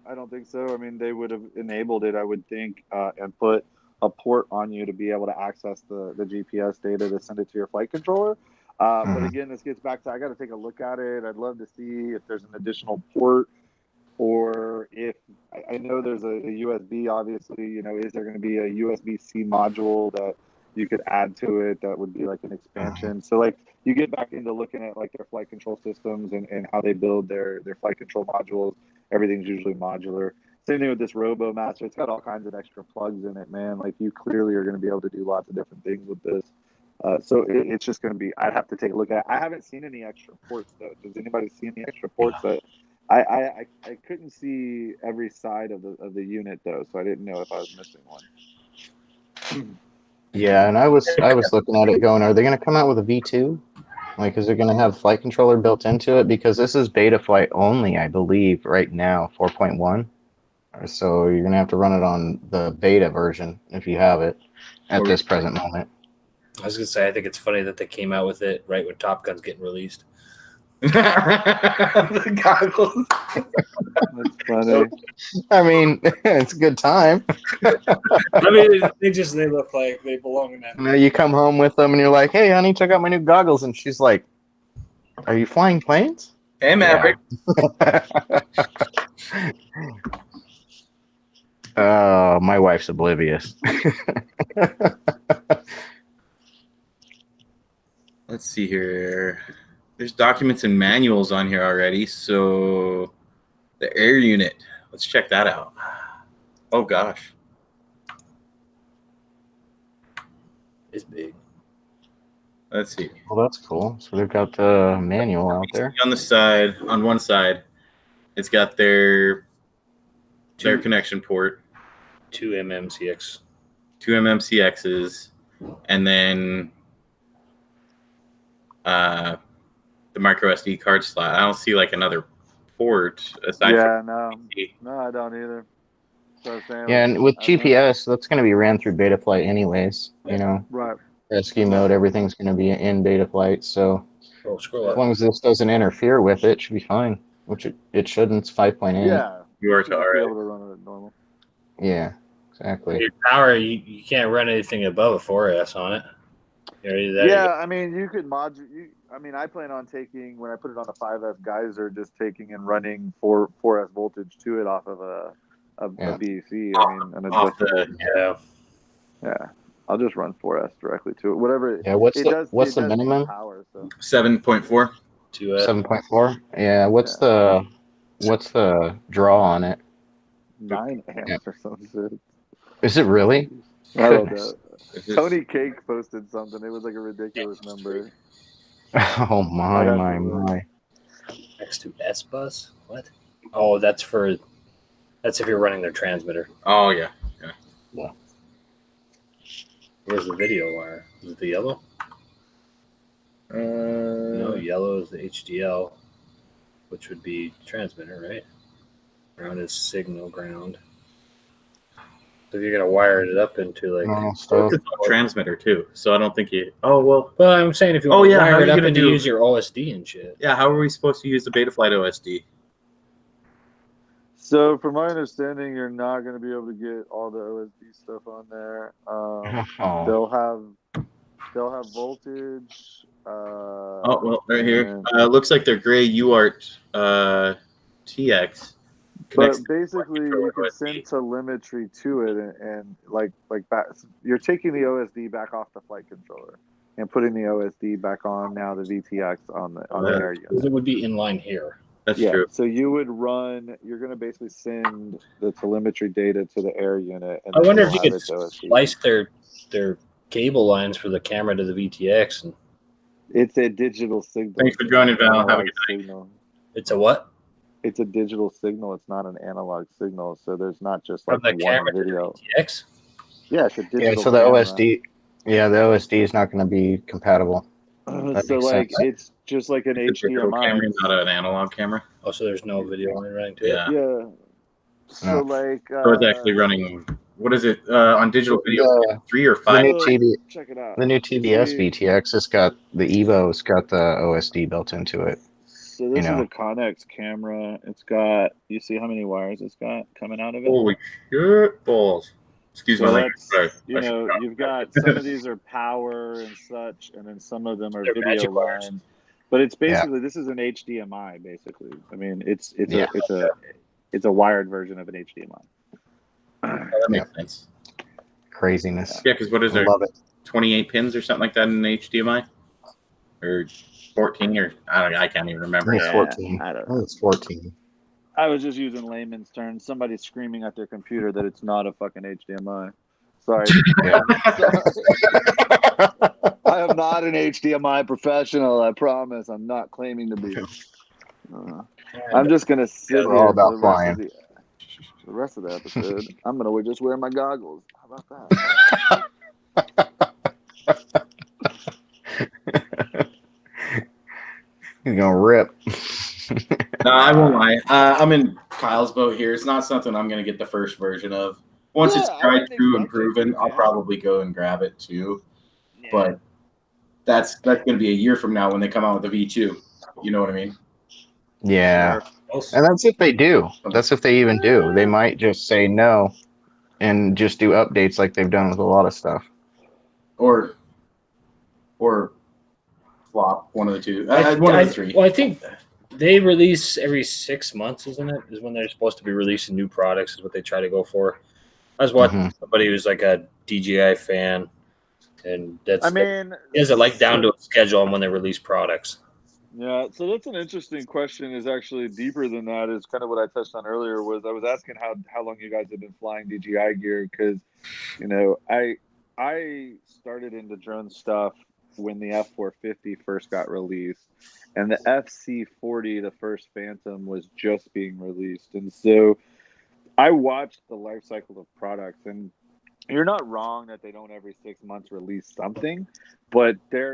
I don't think so. I mean, they would have enabled it, I would think, and put a port on you to be able to access the GPS data to send it to your flight controller. But again, this gets back to I got to take a look at it. I'd love to see if there's an additional port, or if I know there's a USB. Obviously, you know, is there going to be a USB-C module that you could add to it that would be like an expansion? So like you get back into looking at like their flight control systems and how they build their flight control modules. Everything's usually modular. Same thing with this Robo Master. It's got all kinds of extra plugs in it, man. Like you clearly are going to be able to do lots of different things with this. So it's just going to be, I'd have to take a look at it. I haven't seen any extra ports though. Does anybody see any extra ports? That I couldn't see every side of the unit though, so I didn't know if I was missing one. Yeah, and I was looking at it going, are they going to come out with a V2? Like, is it going to have flight controller built into it? Because this is beta flight only, I believe, right now, 4.1. So you're going to have to run it on the beta version if you have it at this present moment. I was going to say, I think it's funny that they came out with it right when Top Gun's getting released. The goggles. That's funny. I mean, it's a good time. I mean, they look like they belong in that. You know, you come home with them and you're like, hey, honey, check out my new goggles. And she's like, are you flying planes? Hey, Maverick. Oh, my wife's oblivious. Let's see here. There's documents and manuals on here already. So the air unit, let's check that out. Oh, gosh. It's big. Let's see. Well, that's cool. So they've got the manual out there. On the side, on one side, it's got their connection port. 2 MMCX. 2 MMCXs. And then the micro SD card slot. I don't see like another port aside from no, I don't either. So yeah, and with GPS, that's going to be ran through beta flight anyways. You know, right. rescue mode, everything's going to be in beta flight. So Scroll as long as this doesn't interfere with it, it should be fine. Which it shouldn't. It's 5.8. Yeah, you are to be able to run it at normal. Yeah, exactly. Your power, you can't run anything above a 4S on it. I mean, you could I mean, I plan on taking, when I put it on a 5S geyser, just taking and running 4S voltage to it off of a BEC. I mean, an adjustable. Yeah. I'll just run 4S directly to it. Whatever. Yeah. What's the minimum? Power, so. 7.4. 7.4. Yeah. What's the draw on it? 9 amps or something. Is it really? I don't know. Tony Cake posted something. It was like a ridiculous number. Oh my. Next to S bus? What? Oh, that's if you're running their transmitter. Oh yeah. Where's the video wire? Is it the yellow? No, yellow is the HDL, which would be transmitter, right? Ground is signal ground. So if you're gonna wire it up into like transmitter too, so I don't think you. Oh well. Well, I'm saying if you want to wire it up and use your OSD and shit. Yeah, how are we supposed to use the Betaflight OSD? So, from my understanding, you're not going to be able to get all the OSD stuff on there. They'll have voltage. Oh well, right here. Looks like their gray UART TX connects. But basically, you can send telemetry to it, and like back, you're taking the OSD back off the flight controller and putting the OSD back on now the VTX on the air unit. It would be inline here. That's true. So you would run. You're going to basically send the telemetry data to the air unit. And I wonder if you could splice their cable lines for the camera to the VTX. And it's a digital signal. Thanks for joining, Val. Have a good night. Signal. It's a what? It's a digital signal. It's not an analog signal. So there's not just From like the one camera video. to the VTX? Yeah, it's a digital. Yeah, so the camera. OSD. Yeah, the OSD is not going to be compatible. So like sense. It's just like an HDMI camera, not an analog camera. Oh, so there's no video line running to it. Yeah. So like so it's actually running. What is it on digital video? 3 or 5? Check it out. The new TBS VTX has got the Evo's got the OSD built into it. So this is a Connex camera. It's got. You see how many wires it's got coming out of it? Holy shit balls! Excuse my language. Sorry. You know, you've got some of these are power and such, and then some of them are video lines. But it's basically this is an HDMI. Basically, I mean, it's a wired version of an HDMI. That makes sense. Craziness. Yeah, because what is there? 28 pins or something like that in HDMI, or 14, or I can't even remember. It's 14. I don't know. It's 14. I was just using layman's terms. Somebody's screaming at their computer that it's not a fucking HDMI. Sorry. I am not an HDMI professional. I promise. I'm not claiming to be. I'm just gonna sit here all about flying. The rest of the episode. I'm gonna just wear my goggles. How about that? He's gonna rip. No, I won't lie. I'm in Kyle's boat here. It's not something I'm going to get the first version of. Once it's tried through and proven, I'll probably go and grab it too. Yeah. But that's going to be a year from now when they come out with the V2. You know what I mean? Yeah. And that's if they do. That's if they even do. They might just say no and just do updates like they've done with a lot of stuff. Or flop, one of the two. One of the three. Well, I think they release every 6 months, isn't it? Is when they're supposed to be releasing new products, is what they try to go for. I was watching somebody who's like a DJI fan, and that's is it like down to a schedule on when they release products? Yeah, so that's an interesting question. Is actually deeper than that. Is kind of what I touched on earlier. Was I was asking how long you guys have been flying DJI gear, because I started into drone stuff when the F450 first got released, and the FC40, the first Phantom, was just being released. And so I watched the life cycle of products, and you're not wrong that they don't every 6 months release something, but they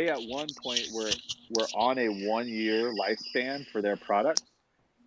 at one point were on a 1 year lifespan for their products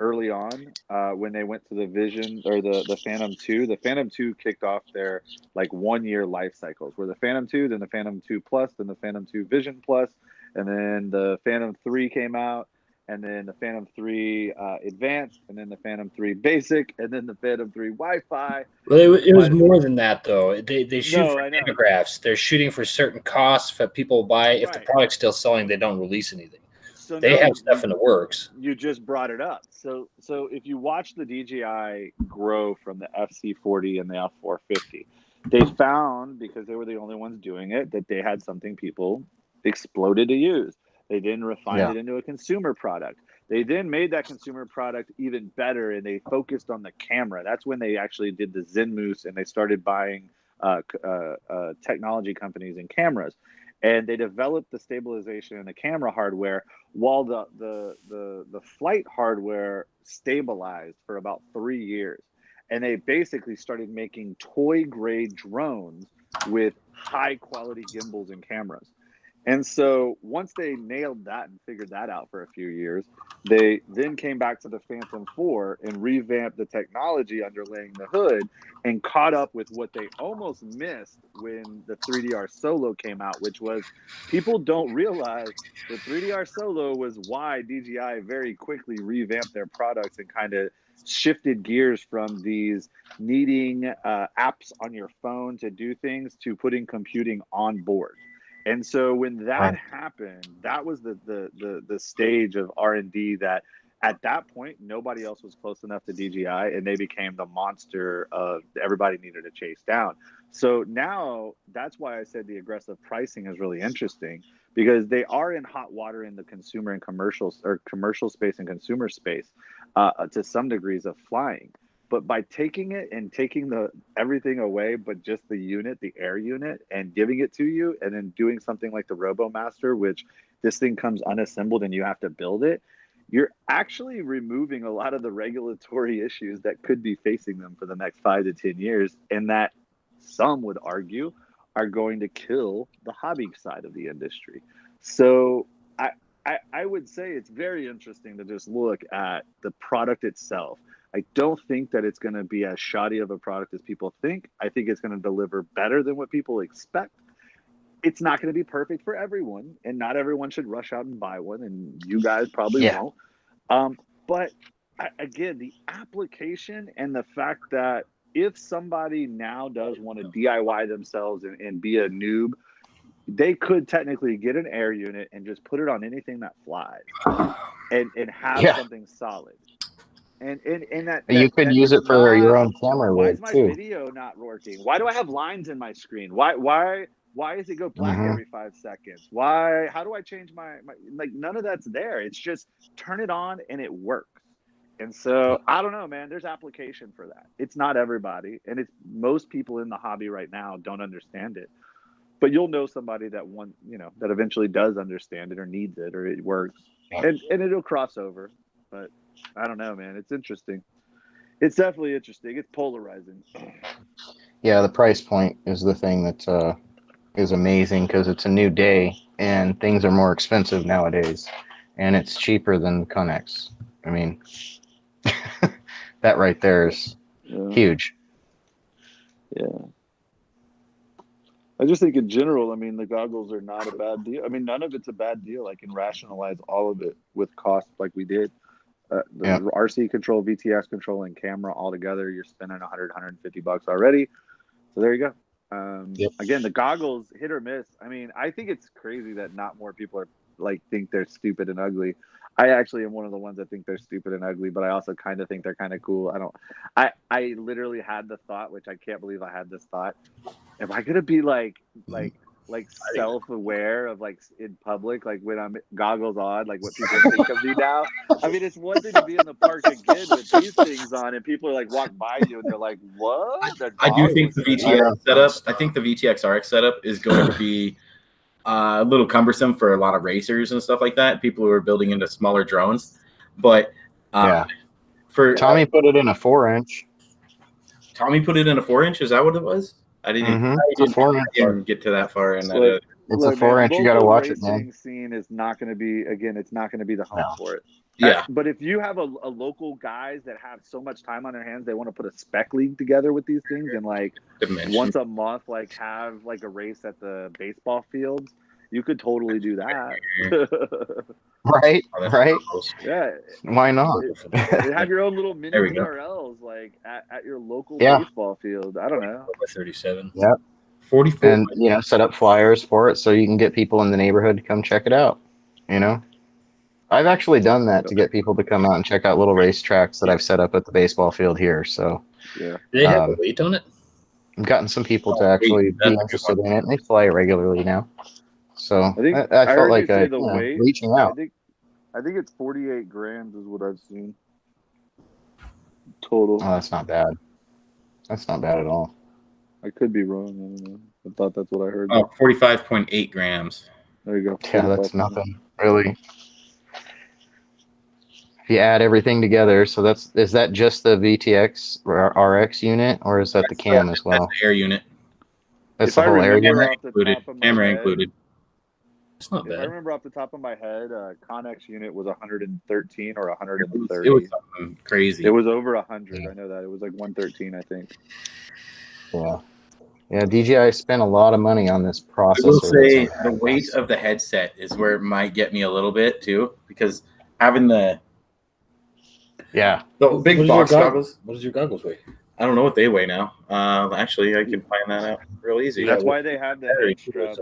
early on, when they went to the Vision or the Phantom 2. The Phantom 2 kicked off their like 1 year life cycles, where the Phantom 2, then the Phantom 2 Plus, then the Phantom 2 Vision Plus, and then the Phantom 3 came out, and then the Phantom 3 Advanced, and then the Phantom 3 Basic, and then the Phantom 3 Wi-Fi. Well, it was more than that, though. They shoot for photographs. They're shooting for certain costs that people buy. If the product's still selling, they don't release anything. So they have stuff in the works. You just brought it up. So if you watch the DJI grow from the FC40 and the F450, they found, because they were the only ones doing it, that they had something people exploded to use. They didn't refine it into a consumer product. They then made that consumer product even better, and they focused on the camera. That's when they actually did the ZenMoose, and they started buying technology companies and cameras. And they developed the stabilization and the camera hardware, while the flight hardware stabilized for about 3 years. And they basically started making toy-grade drones with high-quality gimbals and cameras. And so once they nailed that and figured that out for a few years, they then came back to the Phantom 4 and revamped the technology underlaying the hood, and caught up with what they almost missed when the 3DR Solo came out, which was, people don't realize the 3DR Solo was why DJI very quickly revamped their products and kind of shifted gears from these needing apps on your phone to do things to putting computing on board. And so when that happened, that was the stage of R&D that At that point, nobody else was close enough to DJI, and they became the monster of everybody needed to chase down. So now that's why I said the aggressive pricing is really interesting, because they are in hot water in the consumer and commercial space and consumer space to some degrees of flying. But by taking it and taking everything away, but just the unit, the air unit, and giving it to you, and then doing something like the RoboMaster, which this thing comes unassembled and you have to build it, you're actually removing a lot of the regulatory issues that could be facing them for the next 5 to 10 years, and that some would argue are going to kill the hobby side of the industry. So I would say it's very interesting to just look at the product itself. I don't think that it's going to be as shoddy of a product as people think. I think it's going to deliver better than what people expect. It's not going to be perfect for everyone, and not everyone should rush out and buy one, and you guys probably won't. But again, the application and the fact that if somebody now does want to DIY themselves and be a noob, they could technically get an air unit and just put it on anything that flies and have something solid. And that you could use it for your own camera. Why is my video not working? Why do I have lines in my screen? Why does it go black every 5 seconds? How do I change my like, none of that's there. It's just turn it on and it works. And so I don't know, man, there's application for that. It's not everybody. And it's most people in the hobby right now don't understand it. But you'll know somebody that that eventually does understand it or needs it or it works. And it'll cross over. But I don't know, man. It's interesting. It's definitely interesting. It's polarizing. Yeah, the price point is the thing that is amazing, because it's a new day and things are more expensive nowadays, and it's cheaper than Connex. I mean, that right there is huge. Yeah. I just think in general, I mean, the goggles are not a bad deal. I mean, none of it's a bad deal. I can rationalize all of it with cost like we did. The RC control, VTX control, and camera all together, you're spending $100, $150 already. So there you go. Again, the goggles, hit or miss. I mean, I think it's crazy that not more people are think they're stupid and ugly. I actually am one of the ones that think they're stupid and ugly, but I also kind of think they're kind of cool. I literally had the thought, which I can't believe I had this thought. Am I gonna be like self-aware of in public, when I'm goggles on, what people think of me now? I mean, it's one thing to be in the park again with these things on, and people are walk by you and they're like, "What?" I do think the VTX setup. I think the VTX RX setup is going to be a little cumbersome for a lot of racers and stuff like that. People who are building into smaller drones, but for Tommy put it in a 4-inch. Tommy put it in a 4-inch. Is that what it was? I didn't get to that far. And it's a 4-inch. You got to watch it, man. Scene is not going to be, again, it's not going to be the home for it. Yeah. But if you have a local guys that have so much time on their hands, they want to put a spec league together with these things and once a month, have a race at the baseball fields, you could totally do that. Right. Yeah. Why not? Have your own little mini DRLs at your local baseball field. I don't know. 37. Yeah. 44. And set up flyers for it so you can get people in the neighborhood to come check it out. I've actually done that to get people to come out and check out little racetracks that I've set up at the baseball field here. So yeah. Do they have a weight on it? I've gotten some people to actually be interested in it, and they fly regularly now. So I felt like reaching out. I think it's 48 grams is what I've seen total. Oh, that's not bad. That's not bad at all. I could be wrong. I don't know. I thought that's what I heard. Oh, 45.8 grams. There you go. Yeah, that's nothing, really. If you add everything together, so is that just the VTX RX unit, or is that the cam as well? That's the air unit. That's the whole air unit included. Camera included. It's not bad. I remember off the top of my head, Connex unit was 113 or 130. It was something crazy. It was over 100. I know that. It was 113, I think. Yeah, DJI spent a lot of money on this processor. I will say the weight of the headset is where it might get me a little bit too, because having the big box goggles. What does your goggles weigh? I don't know what they weigh now. Actually, I can find that out real easy. That's why they have the head strap.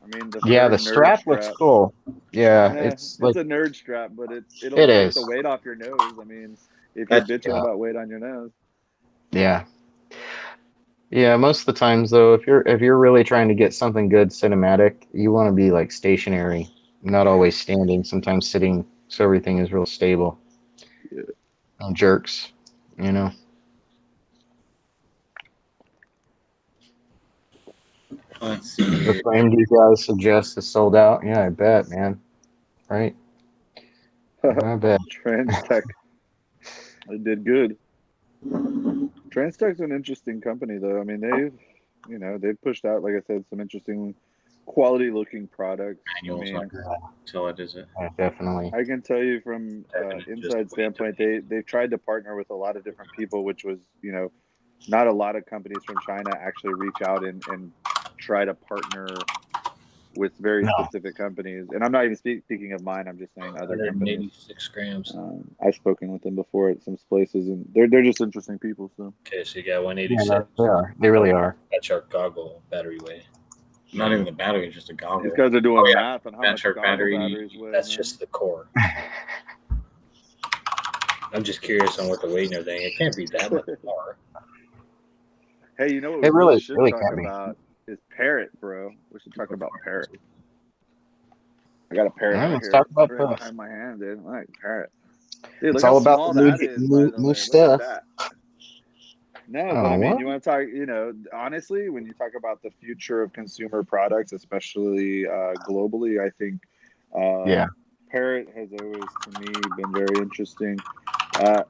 I mean, the strap looks cool. Yeah, it's like a nerd strap, but it'll it take is. the weight off your nose. I mean, if you're bitching about weight on your nose. Yeah. Yeah, most of the times though, if you're really trying to get something good cinematic, you want to be like stationary, not always standing, sometimes sitting, so everything is real stable. Yeah. No jerks, you know. Let's see. The frame you guys suggest is sold out. Yeah, I bet, man. Right? I bet. Transtech. They did good. Transtech's an interesting company, though. I mean, they've pushed out, like I said, some interesting quality-looking products. Manuals until it is it. Yeah, definitely. I can tell you from inside standpoint, they've tried to partner with a lot of different people, which was, not a lot of companies from China actually reach out and try to partner with very specific companies. And I'm not even speaking of mine. I'm just saying other companies. 86 grams. I've spoken with them before at some places, and they're just interesting people. So okay, so you got 186. Yeah, they are. They really are. That's our goggle battery weight. Not even the battery, just a goggle. These guys are doing math on how much batteries weigh. That's just the core. I'm just curious on what the weight and everything. It can't be that much more. Hey, you know what we really should talk about is Parrot, bro. We should talk about Parrot. I got a Parrot right here. Talk about right behind my hand, dude. I like Parrot. Dude, it's all about the new stuff. No, but I mean, you want to talk, honestly, when you talk about the future of consumer products, especially globally, I think Parrot has always, to me, been very interesting.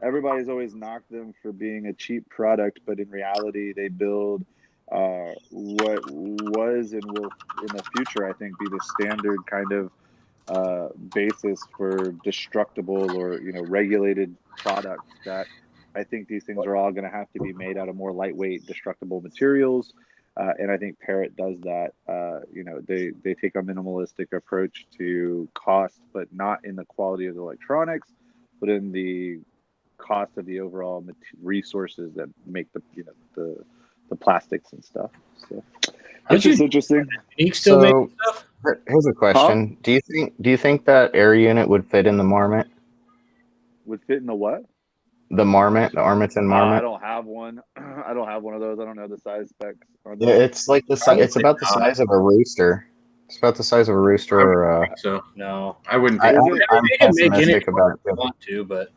Everybody's always knocked them for being a cheap product, but in reality, they build what was and will in the future, I think, be the standard kind of basis for destructible or regulated products. That I think these things are all going to have to be made out of more lightweight, destructible materials, and I think Parrot does that. They take a minimalistic approach to cost, but not in the quality of the electronics, but in the cost of the overall resources that make the plastics and stuff. So it's just interesting. So here's a question: Do you think that air unit would fit in the Marmot? Would fit in the what? The Marmot, the Armiton Marmot. I don't have one. I don't have one of those. I don't know the size specs. Yeah, it's like the size. It's about the size of a rooster. It's about the size of a rooster. So no, I wouldn't. I'm pessimistic about it. Want to, but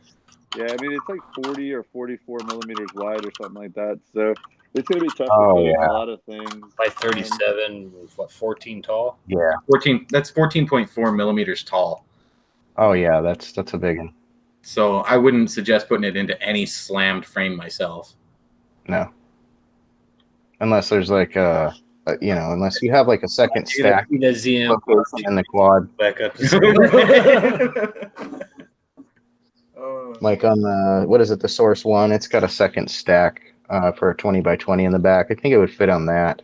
yeah, I mean it's like 40 or 44 millimeters wide or something like that. So it's gonna be tough to fit in a lot of things. By 37, 14 tall. Yeah, 14. That's 14.4 millimeters tall. Oh yeah, that's a big one. So I wouldn't suggest putting it into any slammed frame myself. No, unless there's like unless you have like a second stack in the quad. Back up. Like on the what is it, the Source One? It's got a second stack for a 20 by 20 in the back. I think it would fit on that.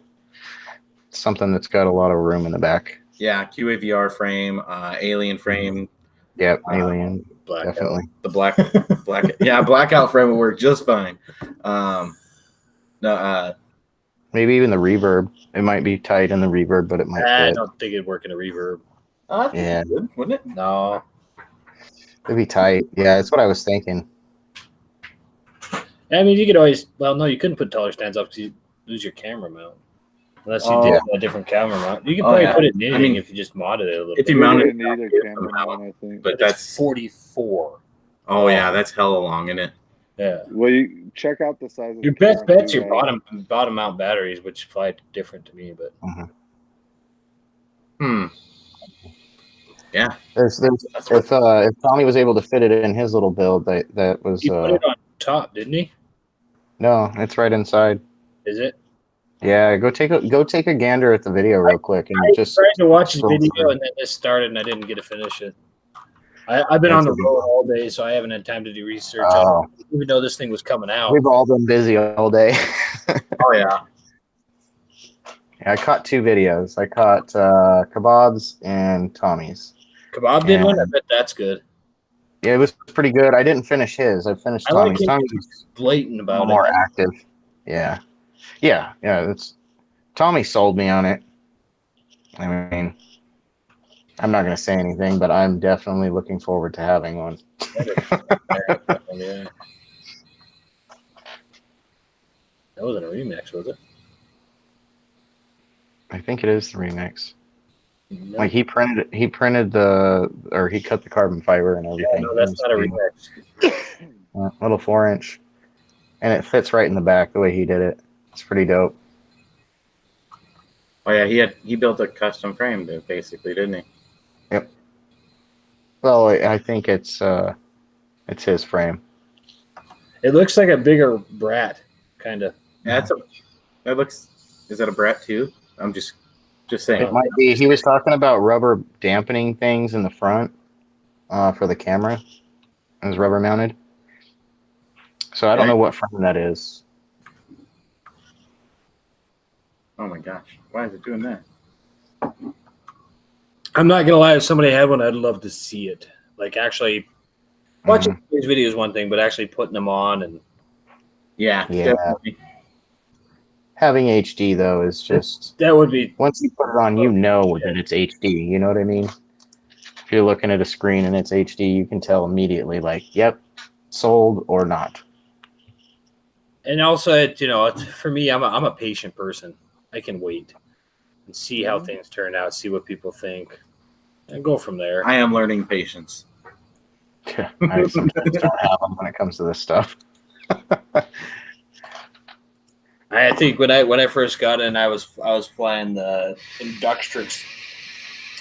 It's something that's got a lot of room in the back. Yeah, QAVR frame, alien frame. Yep, alien. Blackout. Definitely. The black, yeah, blackout frame would work just fine. Maybe even the reverb. It might be tight in the reverb, but it might fit. I don't think it'd work in a reverb. Yeah, good, wouldn't it? No, it'd be tight. Yeah, that's what I was thinking. I mean, you could always. Well, no, you couldn't put taller stands up because you lose your camera mount. Unless you did a different camera mount. You can probably put it in anything if you just modded it a little bit. If you mounted it, need a camera mount, I think. But that's 44. Oh yeah, that's hella long, isn't it? Yeah. Well, you check out the size of your best bet's your bottom mount batteries, which fly different to me, but. Yeah. If Tommy was able to fit it in his little build, that was. He put it on top, didn't he? No, it's right inside. Is it? Yeah, go take a gander at the video real quick and I just tried to watch the video and then this started and I didn't get to finish it. I've been on the road all day, so I haven't had time to do research. Even though this thing was coming out. We've all been busy all day. Oh yeah. I caught 2 videos. I caught Kebab's and Tommy's. Kebab did one? I bet that's good. Yeah, it was pretty good. I didn't finish his. I finished Tommy's. Like Tommy's blatant about more active. Yeah. It's Tommy sold me on it. I mean, I'm not going to say anything, but I'm definitely looking forward to having one. Yeah. That wasn't a remix, was it? I think it is the remix. No. Like he cut the carbon fiber and everything. Yeah, no, that's not a remix. Little 4-inch, and it fits right in the back the way he did it. It's pretty dope. Oh yeah, he built a custom frame basically, didn't he? Yep. Well, I think it's his frame. It looks like a bigger Brat, kind of. Yeah, is that a Brat too? I'm just saying. It might be. He was talking about rubber dampening things in the front for the camera. It was rubber mounted. So I don't know what frame that is. Oh my gosh. Why is it doing that? I'm not gonna lie, if somebody had one, I'd love to see it. Like actually watching these videos is one thing, but actually putting them on and definitely. Having HD though is just that would be once you put it on, you know that it's HD. You know what I mean? If you're looking at a screen and it's HD, you can tell immediately, like, yep, sold or not. And also, for me, I'm a patient person. I can wait and see how things turn out, see what people think, and go from there. I am learning patience. I sometimes don't have them when it comes to this stuff. I think when I first got in, I was flying the Inductrix,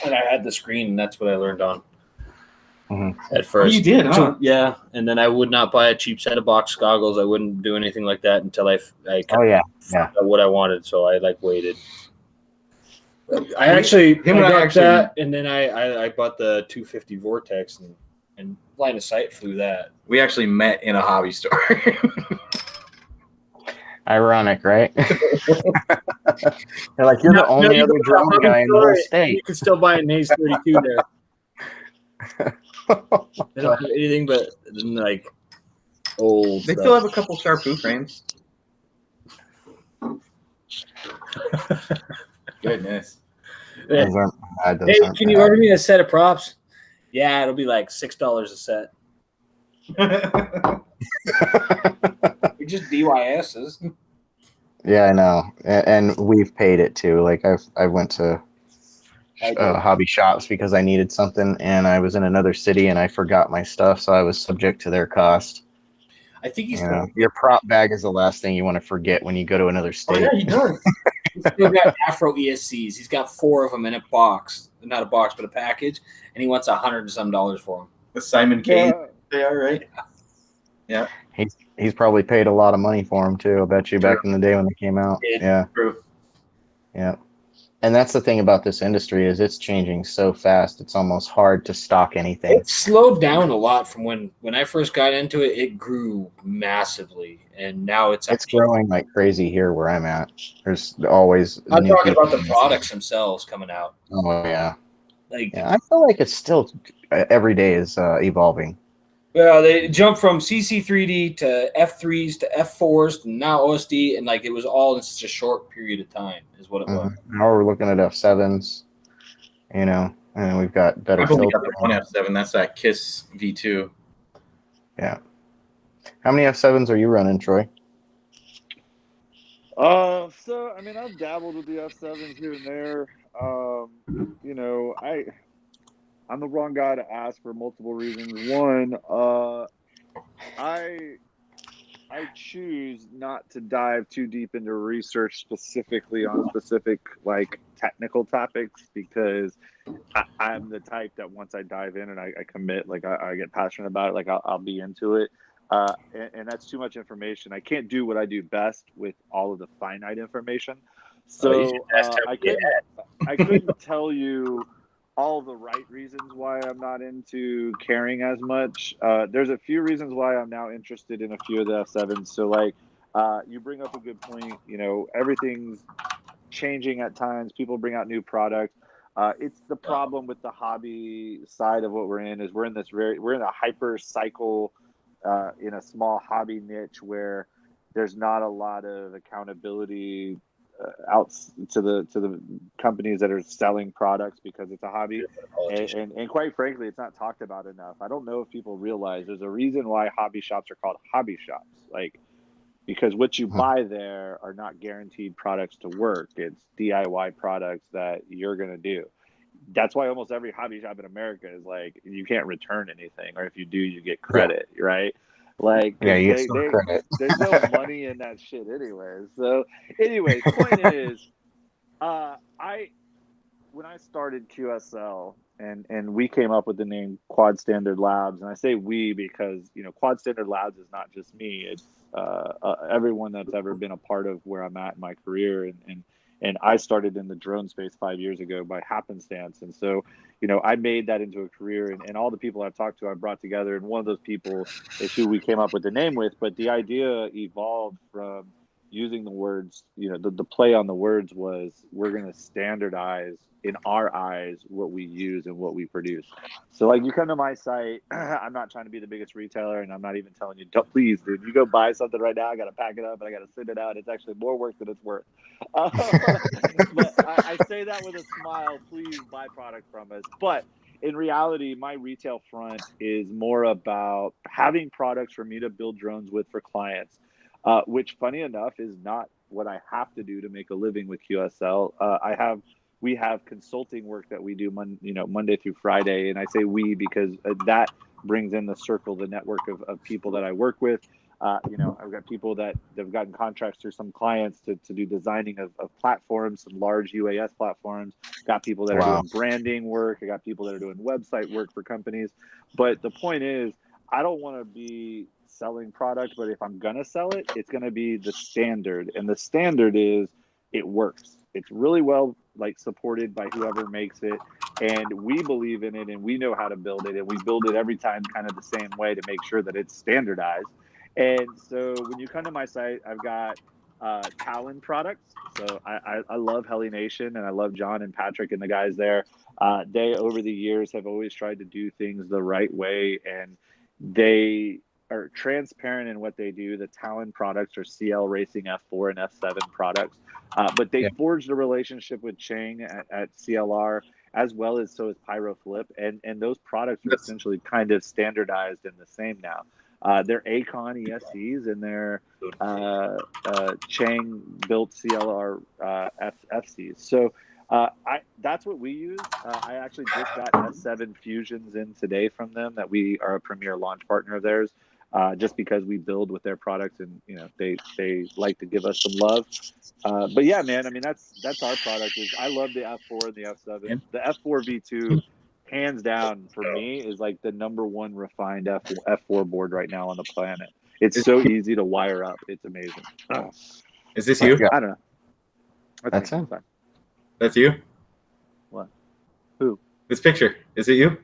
and I had the screen, and that's what I learned on at first. Oh, you did, huh? So, yeah, and then I would not buy a cheap set of box goggles. I wouldn't do anything like that until I found out what I wanted. So I waited. I got that, and then I bought the 250 Vortex and line of sight flew that. We actually met in a hobby store. Ironic, right? They're like, you're the only other drone guy in the whole state. You can still buy an Ace 32 there. They don't have anything but like old. They still have a couple Sharpoo frames. Goodness. Hey, can you order me a set of props? Yeah, it'll be like $6 a set. We're just DYSs. Yeah, I know, and we've paid it too. Like I went to hobby shops because I needed something, and I was in another city and I forgot my stuff, so I was subject to their cost. I think your prop bag is the last thing you want to forget when you go to another state. Oh yeah, he does. He's still got Afro ESCs. He's got 4 of them in a box, not a box, but a package, and he wants $100 and some for them. The Simon Cage, they are, right? Yeah. He's probably paid a lot of money for them too. I bet you back in the day when they came out. Yeah. True. Yeah. And that's the thing about this industry is it's changing so fast. It's almost hard to stock anything. It slowed down a lot from when I first got into it. It grew massively, and now it's growing like crazy here where I'm at. There's always. I'm talking about the products themselves coming out. Oh yeah. I feel like it's still every day is evolving. Well, they jumped from CC3D to F3s to F4s to now OSD, and it was all in such a short period of time, is what it was. Now we're looking at F7s, and we've got better. I've only got the one F7. That's that KISS V2. Yeah. How many F7s are you running, Troy? So I mean, I've dabbled with the F7s here and there. I'm the wrong guy to ask for multiple reasons. One, I choose not to dive too deep into research specifically on specific technical topics because I'm the type that once I dive in and I commit, I get passionate about it, I'll be into it. And that's too much information. I can't do what I do best with all of the finite information. So I couldn't tell you all the right reasons why I'm not into caring as much. There's a few reasons why I'm now interested in a few of the F7s. So you bring up a good point. Everything's changing at times. People bring out new products. It's the problem with the hobby side of what we're in is we're in a hyper cycle in a small hobby niche where there's not a lot of accountability out to the companies that are selling products because it's a hobby, and quite frankly, it's not talked about enough. I don't know if people realize there's a reason why hobby shops are called hobby shops, like because what you buy there are not guaranteed products to work. It's DIY products that you're gonna do. That's why almost every hobby shop in America is like you can't return anything, or if you do, you get credit, right? Like you get some credit. there's no money in that shit anyway. So anyway, point is, when I started QSL and we came up with the name Quad Standard Labs, and I say we because Quad Standard Labs is not just me; it's everyone that's ever been a part of where I'm at in my career, and I started in the drone space 5 years ago by happenstance, and so I made that into a career, and all the people I've talked to I brought together, and one of those people is who we came up with the name with, but the idea evolved from using the words, the play on the words was we're going to standardize in our eyes what we use and what we produce. So like you come to my site, I'm not trying to be the biggest retailer, and I'm not even telling you, don't, please, dude, you go buy something right now, I got to pack it up and I got to send it out. It's actually more work than it's worth. But I say that with a smile, please buy product from us. But in reality, my retail front is more about having products for me to build drones with for clients, which funny enough is not what I have to do to make a living with QSL. We have consulting work that we do Monday through Friday. And I say we because that brings in the circle, the network of people that I work with. I've got people that have gotten contracts through some clients to do designing of platforms, some large UAS platforms. Got people that are doing branding work. I got people that are doing website work for companies. But the point is, I don't want to be selling product, but if I'm going to sell it, it's going to be the standard. And the standard is it works. It's really well supported by whoever makes it, and we believe in it, and we know how to build it, and we build it every time kind of the same way to make sure that it's standardized. And so when you come to my site, I've got Talon products. So I love Heli Nation, and I love John and Patrick and the guys there. They over the years have always tried to do things the right way, and they are transparent in what they do. The Talon products are CL Racing F4 and F7 products, but they forged a relationship with Chang at CLR, as well as so is Pyro Flip, and those products are essentially kind of standardized and the same now. They're Acon ESCs, and they're Chang built CLR FCs. So that's what we use. I actually just got S7 Fusions in today from them that we are a premier launch partner of theirs. Just because we build with their products, and they like to give us some love. But yeah, man, I mean that's our product. I love the F4 and the F7. The F4 V2, hands down for me, is like the #1 refined F4 board right now on the planet. It's so easy to wire up. It's amazing. Is this you? I don't know. That's him. That's you? What? Who? This picture. Is it you?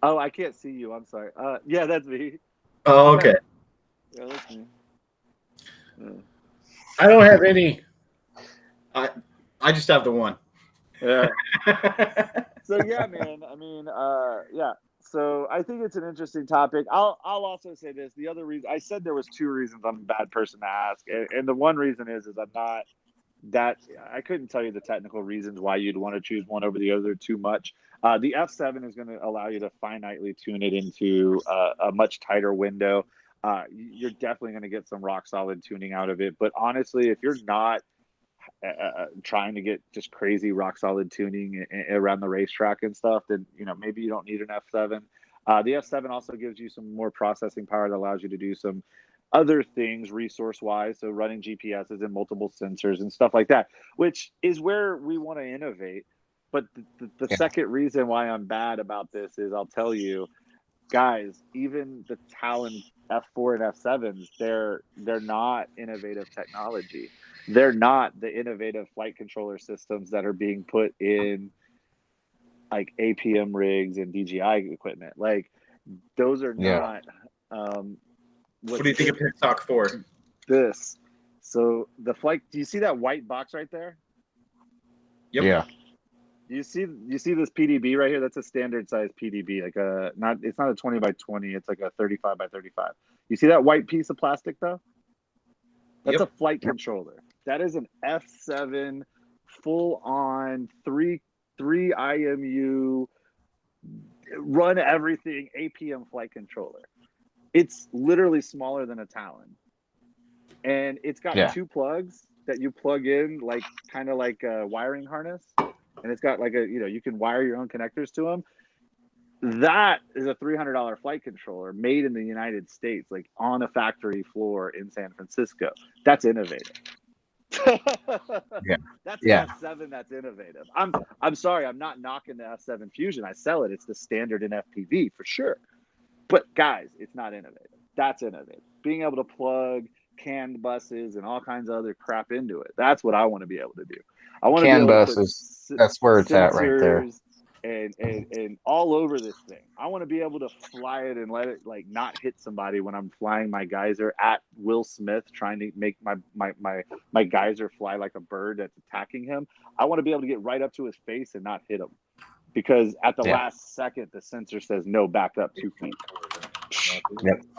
I can't see you. I'm sorry. Yeah, that's me. Oh, okay. Yeah, that's me. I don't have any. I just have the one. Yeah. So yeah, man. I mean, yeah. So I think it's an interesting topic. I'll also say this. The other reason I said there was 2 reasons I'm a bad person to ask, and the one reason is I'm not that I couldn't tell you the technical reasons why you'd want to choose one over the other too much. The F7 is going to allow you to finitely tune it into a much tighter window. You're definitely going to get some rock solid tuning out of it. But honestly, if you're not trying to get just crazy rock solid tuning around the racetrack and stuff, then maybe you don't need an F7. The F7 also gives you some more processing power that allows you to do some other things resource wise, so running GPSs and multiple sensors and stuff like that, which is where we want to innovate. But the second reason why I'm bad about this is, I'll tell you guys, even the Talon F4 and F7s, they're not innovative technology. They're not the innovative flight controller systems that are being put in like APM rigs and DJI equipment. Like those are not what do you think of Pitstock 4? This. So the flight, do you see that white box right there? Yep. Yeah. You see this PDB right here? That's a standard size PDB, like it's not a 20 by 20, it's like a 35 by 35. You see that white piece of plastic though? That's a flight controller. That is an F7 full on three IMU run everything APM flight controller. It's literally smaller than a Talon. And it's got 2 plugs that you plug in, like kind of like a wiring harness. And it's got like you can wire your own connectors to them. That is a $300 flight controller made in the United States, like on a factory floor in San Francisco. That's innovative. That's an F7 that's innovative. I'm sorry, I'm not knocking the F7 Fusion. I sell it. It's the standard in FPV for sure. But guys, it's not innovative. That's innovative. Being able to plug canned buses and all kinds of other crap into it. That's what I want to be able to do. I want to be able buses. That's where it's at right there. And all over this thing. I want to be able to fly it and let it like not hit somebody when I'm flying my geyser at Will Smith, trying to make my geyser fly like a bird that's attacking him. I want to be able to get right up to his face and not hit him, because at the last second the sensor says no, back up 2 feet.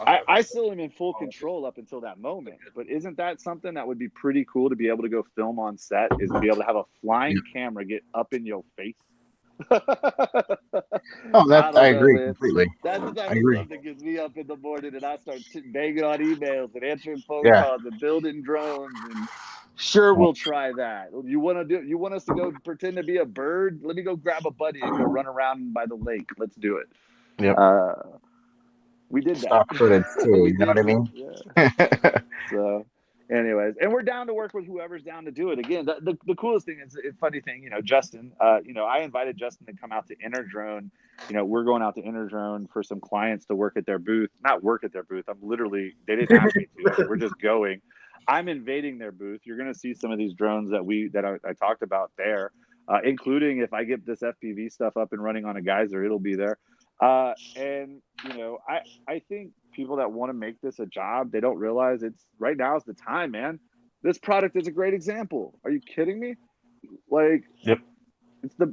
I still am in full control up until that moment, but isn't that something that would be pretty cool to be able to go film on set? Is to be able to have a flying camera get up in your face. I agree completely. That's the type of stuff that gets me up in the morning, and I start banging on emails and answering phone calls and building drones. And sure, we'll try that. You want us to go pretend to be a bird? Let me go grab a buddy and go run around by the lake. Let's do it. We did that. Stock footage too. You know what I mean? Yeah. So. Anyways, and we're down to work with whoever's down to do it. Again, the coolest thing is a funny thing, Justin, I invited Justin to come out to Interdrone. We're going out to Interdrone for some clients to work at their booth. Not work at their booth. They didn't ask me to. We're just going. I'm invading their booth. You're going to see some of these drones that I talked about there, including if I get this FPV stuff up and running on a geyser, it'll be there. And I think people that want to make this a job, they don't realize right now is the time, man. This product is a great example. Are you kidding me? Like, it's a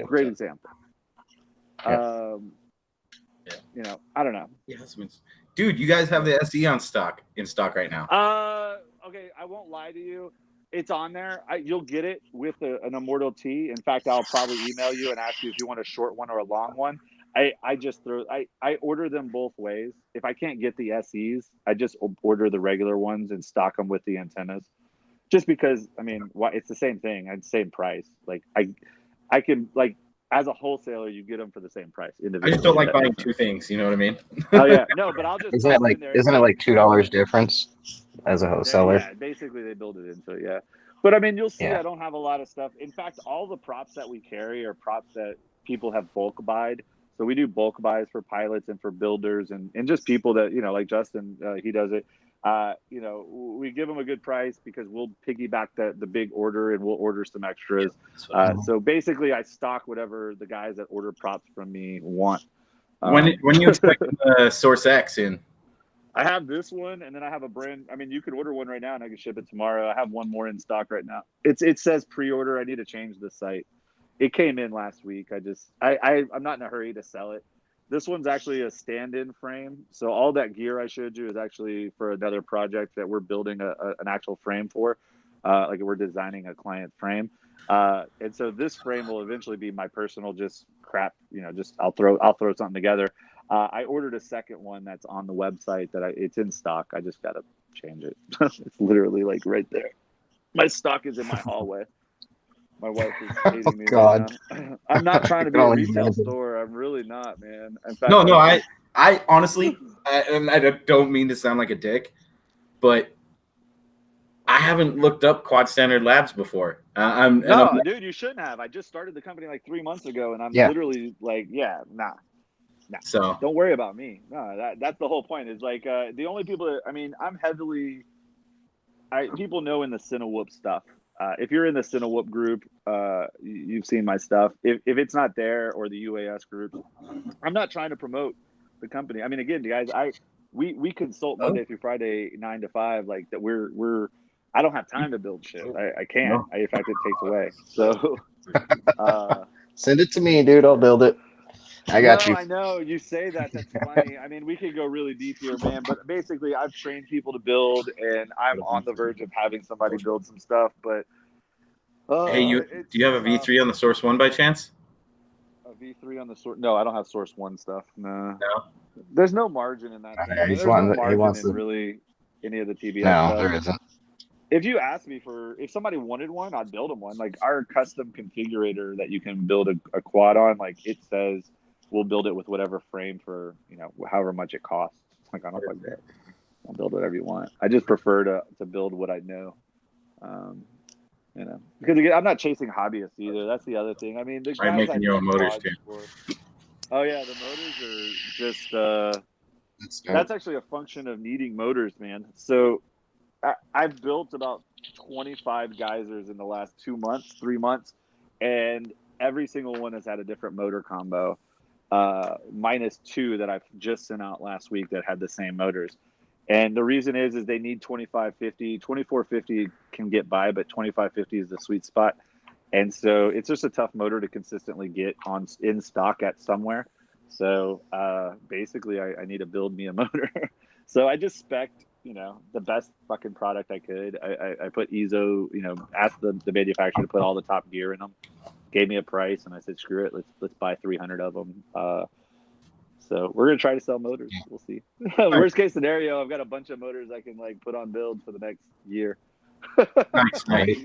great example. I don't know. Yes, dude, you guys have the SE in stock right now. Okay, I won't lie to you. It's on there. You'll get it with an Immortal T. In fact, I'll probably email you and ask you if you want a short one or a long one. I order them both ways. If I can't get the SEs, I just order the regular ones and stock them with the antennas. Just because, it's the same thing, same price. Like I can, like, as a wholesaler, you get them for the same price. I just don't like buying 2 things. You know what I mean? Oh yeah, no, but I'll just. Isn't it like $2 difference as a wholesaler? Yeah, basically they build it into it. Yeah, but you'll see. I don't have a lot of stuff. In fact, all the props that we carry are props that people have bulk buyed. So we do bulk buys for pilots and for builders and just people that, like Justin, he does it. We give them a good price because we'll piggyback the big order and we'll order some extras. So basically I stock whatever the guys that order props from me want. When you expect the Source X in? I have this one, and then I have a brand. You could order one right now and I can ship it tomorrow. I have one more in stock right now. It says pre-order. I need to change the site. It came in last week. I'm not in a hurry to sell it. This one's actually a stand-in frame. So all that gear I showed you is actually for another project that we're building an actual frame for. Like we're designing a client frame. And so this frame will eventually be my personal just crap. I'll throw something together. I ordered a second one that's on the website it's in stock. I just got to change it. It's literally like right there. My stock is in my hallway. My wife is hating me right now. I'm not trying to be a retail store. I'm really not, man. In fact, no. I honestly, and I don't mean to sound like a dick, but I haven't looked up Quad Standard Labs before. Dude, you shouldn't have. I just started the company like 3 months ago, and I'm literally like, nah. So don't worry about me. No, that's the whole point. Is like the only people that I'm heavily. People know in the Cinewhoop stuff. If you're in the Cinewhoop group, you've seen my stuff. If it's not there or the UAS group, I'm not trying to promote the company. Again, guys, we consult Monday through Friday 9 to 5. Like that, I don't have time to build shit. I can't. In fact, it takes away. So Send it to me, dude. I'll build it. I got you. I know you say that. That's funny. I mean, we could go really deep here, man. But basically, I've trained people to build, and I'm on the verge of having somebody build some stuff. But hey, do you have a V3 on the Source One by chance? A V3 on the Source? No, I don't have Source One stuff. No. There's no margin in that. There's no margin in really any of the TBS stuff. There isn't. If you asked me if somebody wanted one, I'd build them one. Like our custom configurator that you can build a quad on, like it says we'll build it with whatever frame for, however much it costs. Like I don't like that. I'll build whatever you want. I just prefer to build what I know. Because again, I'm not chasing hobbyists either. That's the other thing. I mean, the guys making your own motors too. Oh yeah, the motors are just that's actually a function of needing motors, man. So I've built about 25 geysers in the last 3 months, and every single one has had a different motor combo, minus 2 that I've just sent out last week that had the same motors. And the reason is they need 2550. 2450 can get by, but 2550 is the sweet spot. And so it's just a tough motor to consistently get in stock at somewhere. So basically, I need to build me a motor. So I just spec'd, the best fucking product I could. I put EZO, asked the manufacturer to put all the top gear in them, gave me a price, and I said, screw it, let's buy 300 of them. So we're gonna try to sell motors. We'll see. Worst case scenario, I've got a bunch of motors I can put on build for the next year. Nice. Right.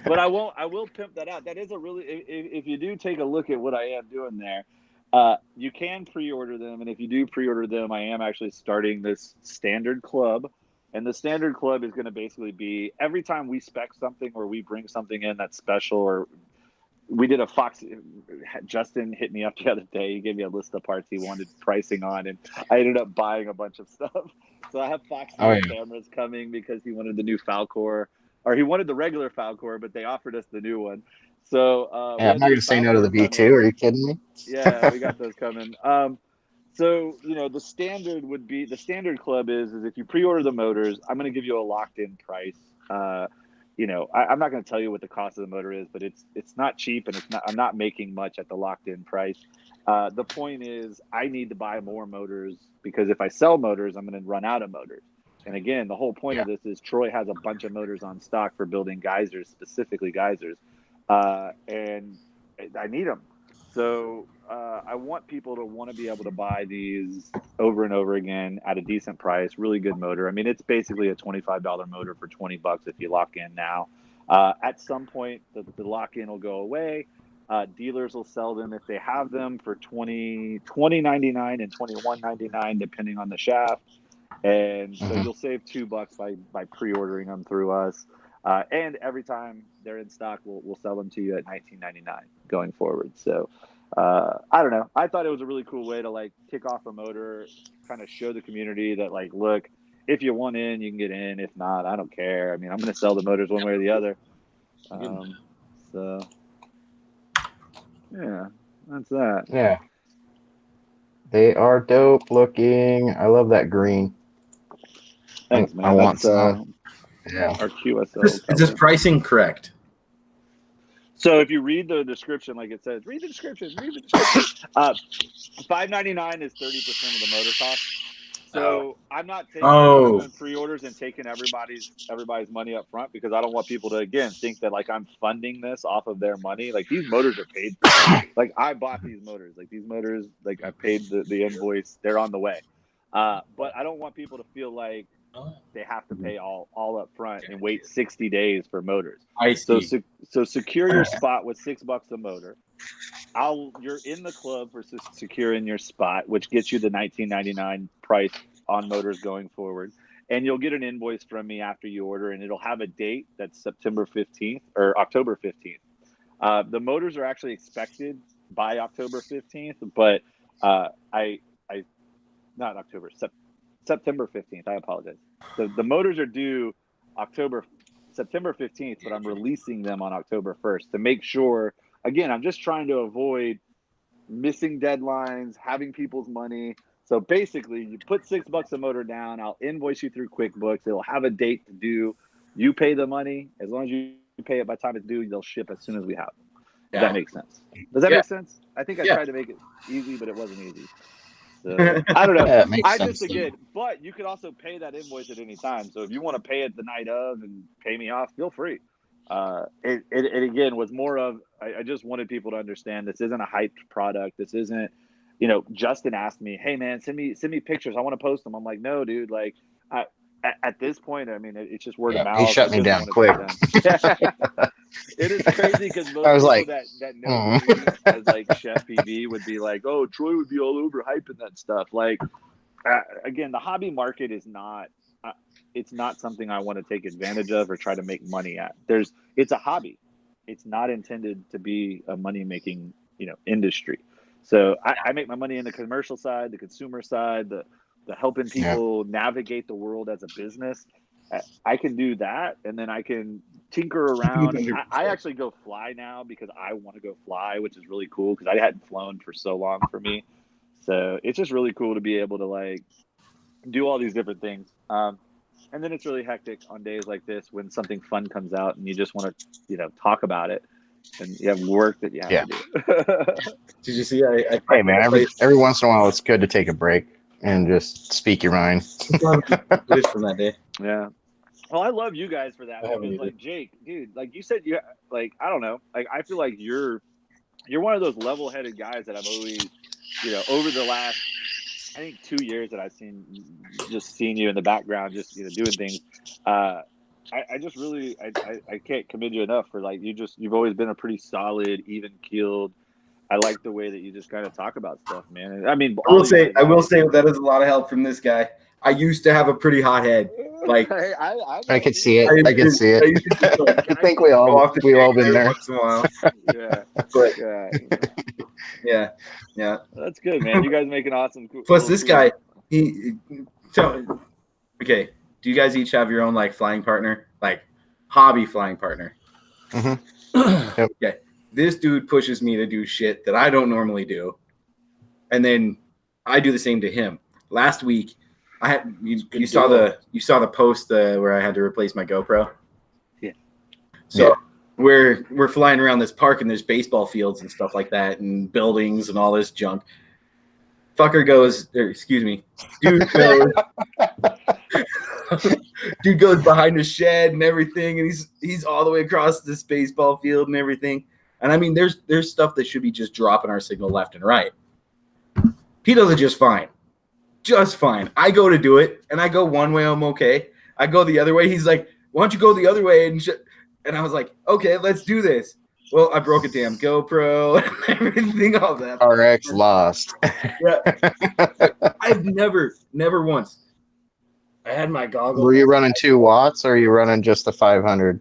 But I will pimp that out. That is a really, if you do take a look at what I am doing there, you can pre-order them, and if you do pre-order them, I am actually starting this standard club, and the standard club is going to basically be every time we spec something or we bring something in that's special, or we did a Fox. Justin hit me up the other day. He gave me a list of parts he wanted pricing on, and I ended up buying a bunch of stuff. So I have Fox cameras coming because he wanted the new Falcor, or he wanted the regular Falcor, but they offered us the new one. So I'm not going to say no to the V2. Are you kidding me? Yeah, we got those coming. So the standard club is if you pre-order the motors, I'm going to give you a locked-in price. I'm not going to tell you what the cost of the motor is, but it's not cheap, and I'm not making much at the locked-in price. The point is, I need to buy more motors because if I sell motors, I'm going to run out of motors. And again, the whole point of this is Troy has a bunch of motors on stock for building geysers, specifically geysers, and I need them. So I want people to want to be able to buy these over and over again at a decent price, really good motor. I mean, it's basically a $25 motor for $20 if you lock in now. At some point, the lock-in will go away. Dealers will sell them if they have them for $20.99 and $21.99, depending on the shaft. And so you'll save $2 by pre-ordering them through us. And every time they're in stock, we'll sell them to you at $19.99 going forward. So I don't know. I thought it was a really cool way to kick off a motor, kind of show the community that look, if you want in, you can get in. If not, I don't care. I mean, I'm going to sell the motors one way or the other. So yeah, that's that. Yeah. They are dope looking. I love that green. Thanks, man. I want some. Yeah. Our QSL. Is this pricing correct? So if you read the description, like it says, read the description. $5.99 is 30% of the motor cost. So I'm not taking pre-orders and taking everybody's money up front because I don't want people to again think that I'm funding this off of their money. These motors are paid for. I bought these motors. These motors, I paid the invoice. They're on the way. But I don't want people to feel like they have to pay all up front and wait 60 days for motors. I see. So secure your spot with $6 a motor. You're in the club for securing your spot, which gets you the $19.99 price on motors going forward. And you'll get an invoice from me after you order, and it'll have a date that's September 15th or October 15th. The motors are actually expected by October 15th, but not October, September 15th. I apologize. The motors are due September 15th, but I'm releasing them on October 1st to make sure. Again, I'm just trying to avoid missing deadlines, having people's money. So basically, you put $6 a motor down. I'll invoice you through QuickBooks. It'll have a date to do. You pay the money as long as you pay it by the time it's due, they'll ship as soon as we have it. Yeah. Does that make sense? Does that make sense? I think I tried to make it easy, but it wasn't easy. So, I don't know. Yeah, it makes I sense, just, again, but you could also pay that invoice at any time. So if you want to pay it the night of and pay me off, feel free. It again was more of, I just wanted people to understand this isn't a hyped product. This isn't, you know, Justin asked me, hey man, send me pictures. I want to post them. I'm like, no, dude, like at this point, I mean, it's just word of mouth. He shut me down quick. It is crazy because most I was people like, that know me as like Chef PV would be like, oh, Troy would be all over hyping that stuff. Like, again, the hobby market is not, it's not something I want to take advantage of or try to make money at. It's a hobby. It's not intended to be a money-making, industry. So I make my money in the commercial side, the consumer side, the helping people navigate the world as a business. I can do that, and then I can tinker around. I actually go fly now because I want to go fly, which is really cool because I hadn't flown for so long for me. So it's just really cool to be able to like do all these different things. And then it's really hectic on days like this when something fun comes out and you just want to, talk about it, and you have work that you have to do. Did you see? Hey man, every once in a while it's good to take a break and just speak your mind. It is from that day. Yeah. Well, I love you guys for that because, like, Jake, dude, like you said, you like, I don't know, like I feel like you're one of those level-headed guys that I've always, over the last, I think 2 years that I've seen you in the background, just doing things. I just really I can't commend you enough for like you've always been a pretty solid, even keeled. I like the way that you just kind of talk about stuff, man. I mean, I will say that is a lot of help from this guy. I used to have a pretty hot head. Like I could see it. I could see it. I think we all been there. Once in a while. Yeah. But, yeah. That's good, man. You guys make an awesome. Plus, this guy, okay. Do you guys each have your own like flying partner, like hobby flying partner? Mm-hmm. Yep. Okay. This dude pushes me to do shit that I don't normally do, and then I do the same to him. Last week, I had you saw the post where I had to replace my GoPro. Yeah. So we're flying around this park and there's baseball fields and stuff like that and buildings and all this junk. Dude goes behind the shed and everything, and he's all the way across this baseball field and everything. And I mean, there's stuff that should be just dropping our signal left and right. He does it just fine. Just fine. I go to do it, and I go one way, I'm okay. I go the other way. He's like, why don't you go the other way? And I was like, okay, let's do this. Well, I broke a damn GoPro and everything, all that. RX lost. Yeah. I've never once. I had my goggles. Were you running 2 watts or are you running just the 500?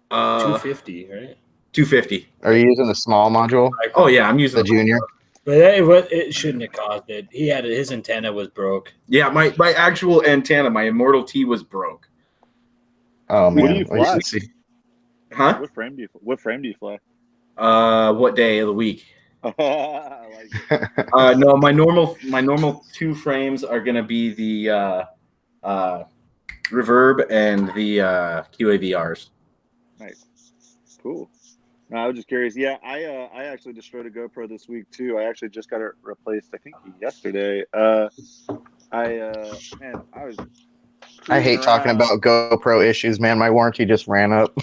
250, right? 250. Are you using the small module? Oh yeah, I'm using the junior. But it shouldn't have caused it. His antenna was broke. Yeah, my actual antenna, my Immortal T was broke. Oh man, what do you fly? Huh? What frame do you fly? What day of the week? I like it. No, my normal 2 frames are gonna be the Reverb and the QAVRs. Nice, cool. No, I was just curious. Yeah, I actually destroyed a GoPro this week too. I actually just got it replaced, I think yesterday. I hate talking about GoPro issues, man. My warranty just ran up.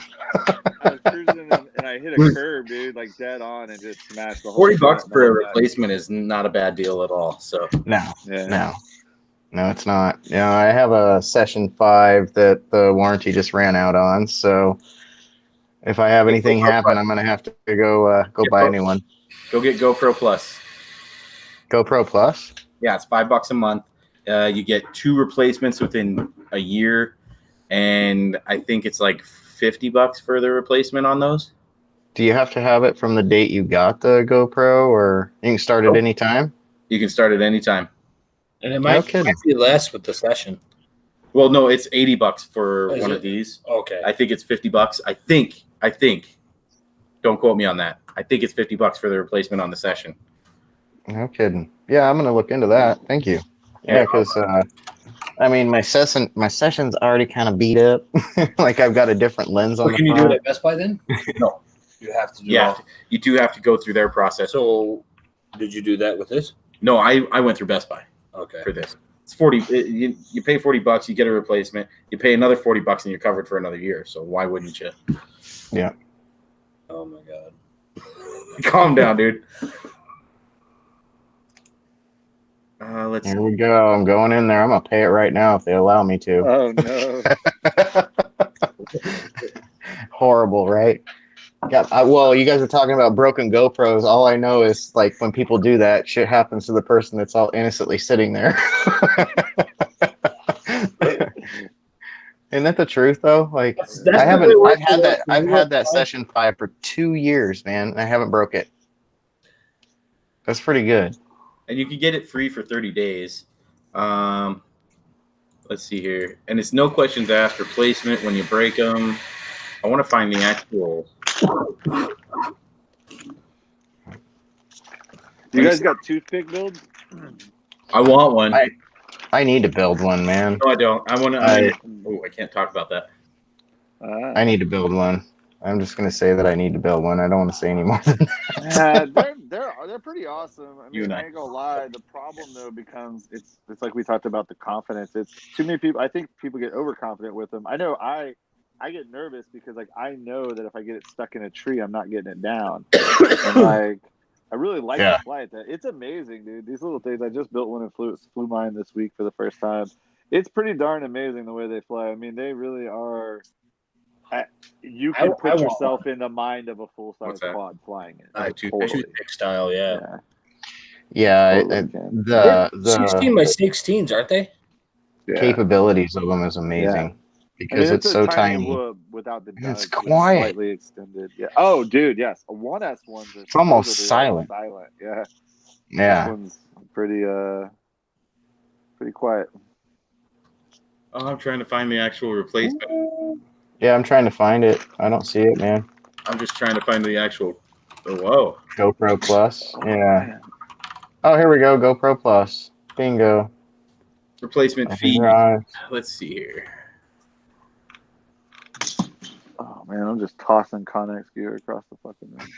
I was cruising and I hit a curb, dude, like dead on, and just smashed the whole. $40 for a replacement is not a bad deal at all. So no, it's not. I have a Session 5 that the warranty just ran out on. So if I have anything happen, I'm gonna have to go buy a new one. Go get GoPro Plus. GoPro Plus? Yeah, it's $5 a month. You get 2 replacements within a year, and I think it's like $50 for the replacement on those. Do you have to have it from the date you got the GoPro, or you can start at any time? You can start at any time. And it might be less with the Session. Well, no, it's $80 for one of these. Okay. I think it's $50. I think. Don't quote me on that. I think it's $50 for the replacement on the Session. No kidding. Yeah, I'm gonna look into that. Thank you. Yeah, because I mean, my session's already kind of beat up. Like I've got a different lens on the can you do it at Best Buy then? No. You have to do you do have to go through their process. So did you do that with this? No, I went through Best Buy for this. It's 40. You pay $40, you get a replacement. You pay another $40 and you're covered for another year. So why wouldn't you? Yeah. Oh my God. Calm down, dude. Here we go. I'm going in there. I'm gonna pay it right now if they allow me to. Oh no. Horrible, right? Yeah. Well, you guys are talking about broken GoPros. All I know is like when people do that, shit happens to the person that's all innocently sitting there. Isn't that the truth though? Like I've had that Session 5 for 2 years, man. And I haven't broke it. That's pretty good. And you can get it free for 30 days. Let's see here. And it's no questions asked replacement when you break them. I want to find the actual. You guys got toothpick builds? I want one. I need to build one, man. No, I don't. I want to. Oh, I can't talk about that. I need to build one. I'm just gonna say that I need to build one. I don't want to say any more than that. They're pretty awesome. I mean, I ain't gonna lie. The problem though becomes it's like we talked about the confidence. It's too many people. I think people get overconfident with them. I know I get nervous because like I know that if I get it stuck in a tree, I'm not getting it down. And like I really like the flight. It's amazing, dude. These little things. I just built one and flew mine this week for the first time. It's pretty darn amazing the way they fly. I mean, they really are. You can put yourself in the mind of a full-size quad flying it. Toothpick style, yeah. The 16 by 16s, aren't they? Capabilities of them is amazing because it's so tiny. Without the it's quiet. Slightly extended. Yeah. Oh, dude, yes. A 1S ones. It's almost silent. Yeah. Yeah. This one's pretty quiet. Oh, I'm trying to find the actual replacement. Yeah, I'm trying to find it. I don't see it, man. I'm just trying to find the actual. Oh, whoa. GoPro Plus. Yeah. Oh, here we go. GoPro Plus. Bingo. Replacement fee. Let's see here. Oh man, I'm just tossing Connex gear across the fucking room.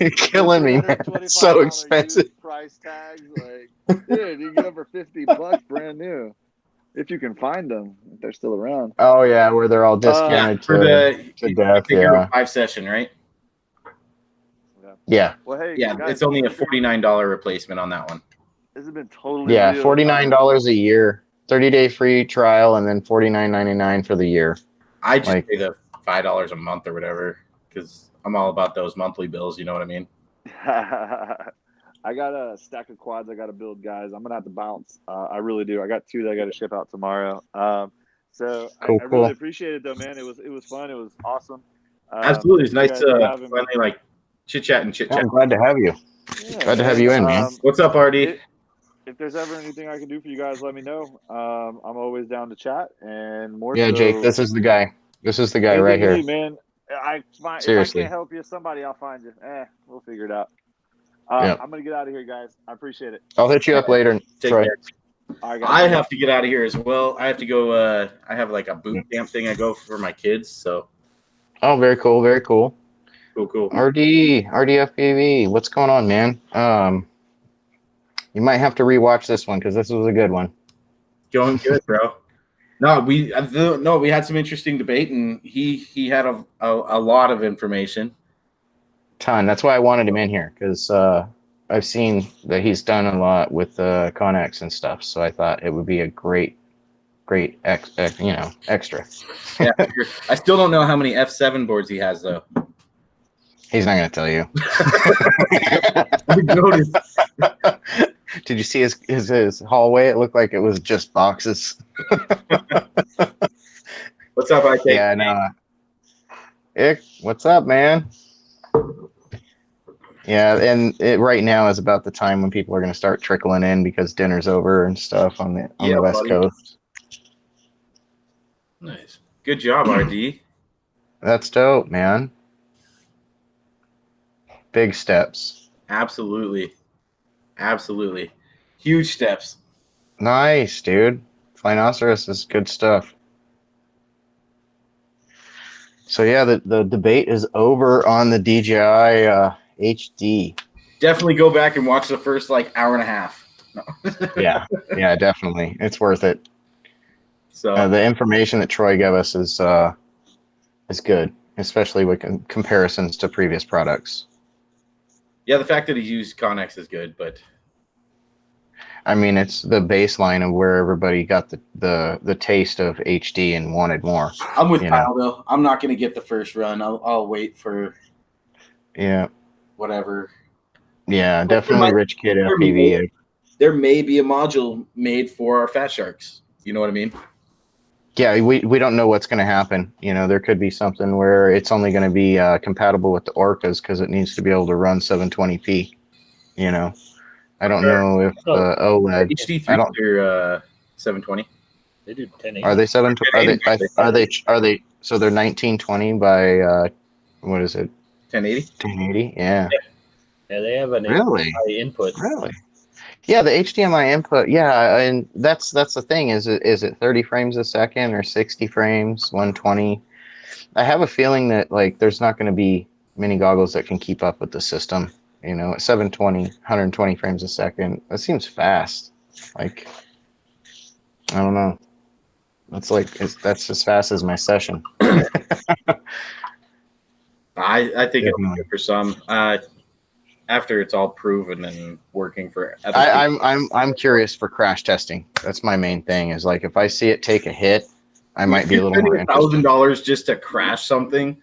You're killing me, man. It's so expensive. Price tags, like, dude, you can get over $50 brand new. If you can find them, if they're still around. Oh yeah, where they're all discounted to death. Yeah. 5 session, right? Yeah. Well, hey, yeah, guys, it's only a $49 replacement on that one. This has been totally real. $49 a year, 30-day free trial, and then $49.99 for the year. I just pay the $5 a month or whatever because I'm all about those monthly bills. You know what I mean? I got a stack of quads I got to build, guys. I'm gonna have to bounce. I really do. I got 2 that I got to ship out tomorrow. So I really appreciate it, though, man. It was fun. It was awesome. Absolutely, it's nice to finally like chit chat. I'm glad to have you. Glad to have you in, man. What's up, RD? If there's ever anything I can do for you guys, let me know. I'm always down to chat and more. Yeah, Jake, this is the guy. This is the guy right here, man. Seriously. If I can't help you, somebody, I'll find you. We'll figure it out. I'm gonna get out of here, guys. I appreciate it. I'll hit you up later. Troy. I have to get out of here as well. I have to go. I have like a boot camp thing I go for my kids. So. Oh, very cool. Very cool. Cool. RD FPV. What's going on, man? You might have to rewatch this one because this was a good one. Going good, bro. No, we had some interesting debate, and he had a lot of information. Ton. That's why I wanted him in here because I've seen that he's done a lot with Connex and stuff. So I thought it would be a great extra. Yeah, I still don't know how many F7 boards he has though. He's not going to tell you. Did you see his hallway? It looked like it was just boxes. What's up, IK? Yeah, no. Ick, what's up, man? Yeah, and right now is about the time when people are going to start trickling in because dinner's over and stuff on the West Coast. Nice. Good job, RD. That's dope, man. Big steps. Absolutely. Huge steps. Nice, dude. Rhinoceros is good stuff. So yeah, the debate is over on the DJI HD. Definitely go back and watch the first like hour and a half. No. Yeah, definitely. It's worth it. So the information that Troy gave us is good, especially with comparisons to previous products. Yeah, the fact that he used Connex is good, but I mean, it's the baseline of where everybody got the taste of HD and wanted more. I'm with Kyle though. I'm not going to get the first run. I'll wait for whatever. Yeah, definitely Rich Kid FPV. There may be a module made for our Fat Sharks. You know what I mean? Yeah, we don't know what's going to happen. You know, there could be something where it's only going to be compatible with the Orcas because it needs to be able to run 720p. You know, I don't know if OLED HD3 or 720. They do 1080. Are they 720? Are they? So they're 1920 by what is it? 1080. 1080. Yeah. Yeah, they have an HDMI input. Really? Yeah, the HDMI input. Yeah, and that's the thing. Is it 30 frames a second or 60 frames, 120? I have a feeling that like there's not going to be many goggles that can keep up with the system. You know, at 720, 120 frames a second. That seems fast. Like, I don't know. That's that's as fast as my session. I think it'll be good for some. After it's all proven and working for other I'm curious for crash testing. That's my main thing. Is like if I see it take a hit, I might be a little more interested. $1,000 just to crash something,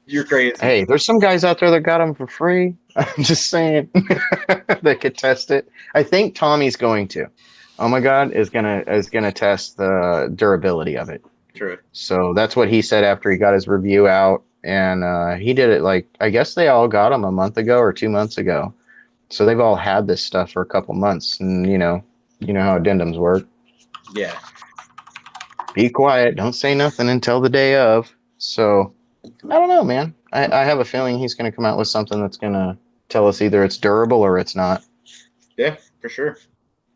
you're crazy. Hey, there's some guys out there that got them for free. I'm just saying they could test it. I think Tommy's going to. Oh my God, is gonna test the durability of it. True. So that's what he said after he got his review out, and he did it like I guess they all got them a month ago or 2 months ago. So they've all had this stuff for a couple months, and you know how addendums work. Yeah. Be quiet. Don't say nothing until the day of. So I don't know, man. I have a feeling he's going to come out with something that's going to tell us either it's durable or it's not. Yeah, for sure.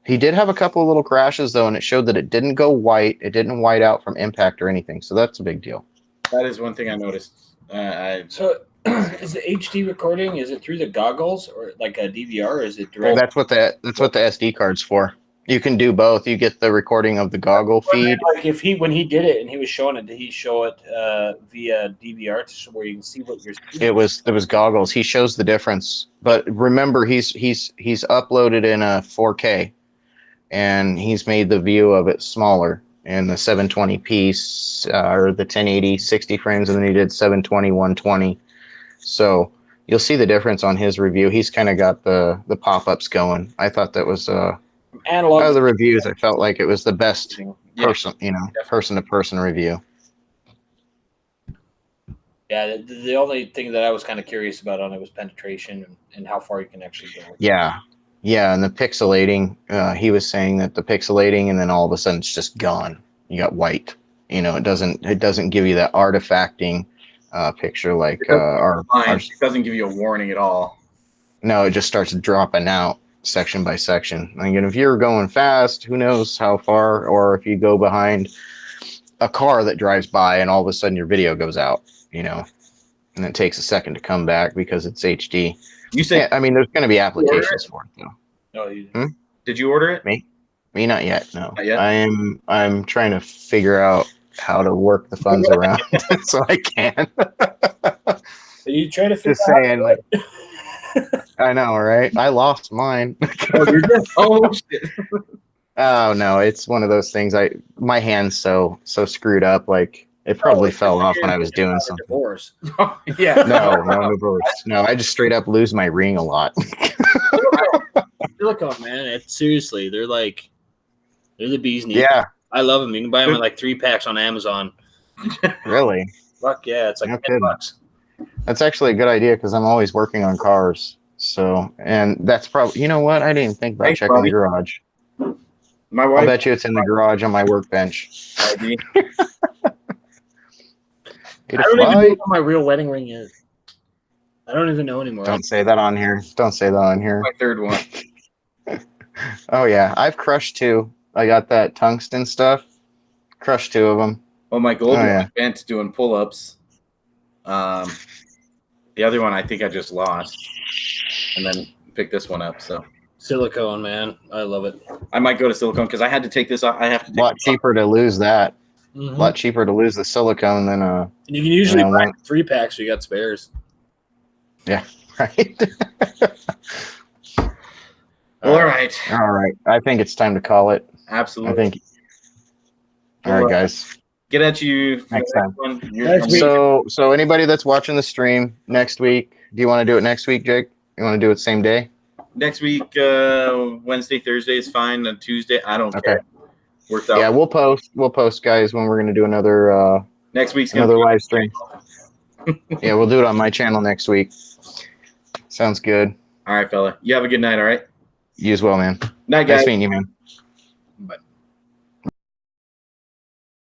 He did have a couple of little crashes, though, and it showed that it didn't go white. It didn't white out from impact or anything. So that's a big deal. That is one thing I noticed. So is the HD recording, is it through the goggles or like a DVR, or is it direct? That's what the SD card's for. You can do both. You get the recording of the goggle feed. Like when he did it and he was showing it, did he show it via DVR to where you can see what you're seeing? It was goggles. He shows the difference, but remember he's uploaded in a 4K, and he's made the view of it smaller in the 720p or the 1080 60 frames, and then he did 720 120. So you'll see the difference on his review. He's kind of got the pop-ups going. I thought that was analog. Out of the reviews, I felt like it was the best person-to-person review. Yeah, the only thing that I was kind of curious about on it was penetration and how far you can actually go. Yeah, and the pixelating. He was saying that the pixelating, and then all of a sudden it's just gone. You got white. You know, it doesn't give you that artifacting picture like it doesn't give you a warning at all. No, it just starts dropping out section by section. I mean, if you're going fast, who knows how far, or if you go behind a car that drives by and all of a sudden your video goes out, you know, and it takes a second to come back because it's HD. You say, I mean, there's going to be applications for it though. No, Did you order it? Me, not yet. No, not yet? I'm trying to figure out how to work the funds around so I can. Are you trying to figure just saying, like, I know, right? I lost mine. Oh shit! Oh no, it's one of those things. My hand's so screwed up. Like it probably fell off when I was doing something. Divorce. Yeah. No divorce. No, I just straight up lose my ring a lot. Silicone, man. Seriously, they're the bee's knees. Yeah, I love them. You can buy them in like 3-packs on Amazon. Really? Fuck yeah, it's like $10. That's actually a good idea because I'm always working on cars. So, and that's probably, you know what? I didn't even think about checking the garage. My wife. I bet you it's in the garage on my workbench. I don't even know what my real wedding ring is. I don't even know anymore. Don't say that on here. My third one. Oh yeah, I've crushed 2. I got that tungsten stuff. Crushed 2 of them. Well, my gold one I bent doing pull-ups. The other one I think I just lost, and then picked this one up. So silicone, man, I love it. I might go to silicone because I had to take this off. I have to. A lot cheaper to lose that. A lot cheaper to lose the silicone than And you can usually buy 3 packs. So you got spares. Yeah. Right. All right. All right. I think it's time to call it. Absolutely. I think. All right, guys. Get at you next time. So anybody that's watching the stream next week, do you want to do it next week, Jake? You want to do it same day? Next week, Wednesday, Thursday is fine. On Tuesday, I don't care. Works out. Yeah, we'll post, guys, when we're gonna do another. Next week's another live stream. Yeah, we'll do it on my channel next week. Sounds good. All right, fella. You have a good night. All right. You as well, man. Night, guys. Nice meeting you, man.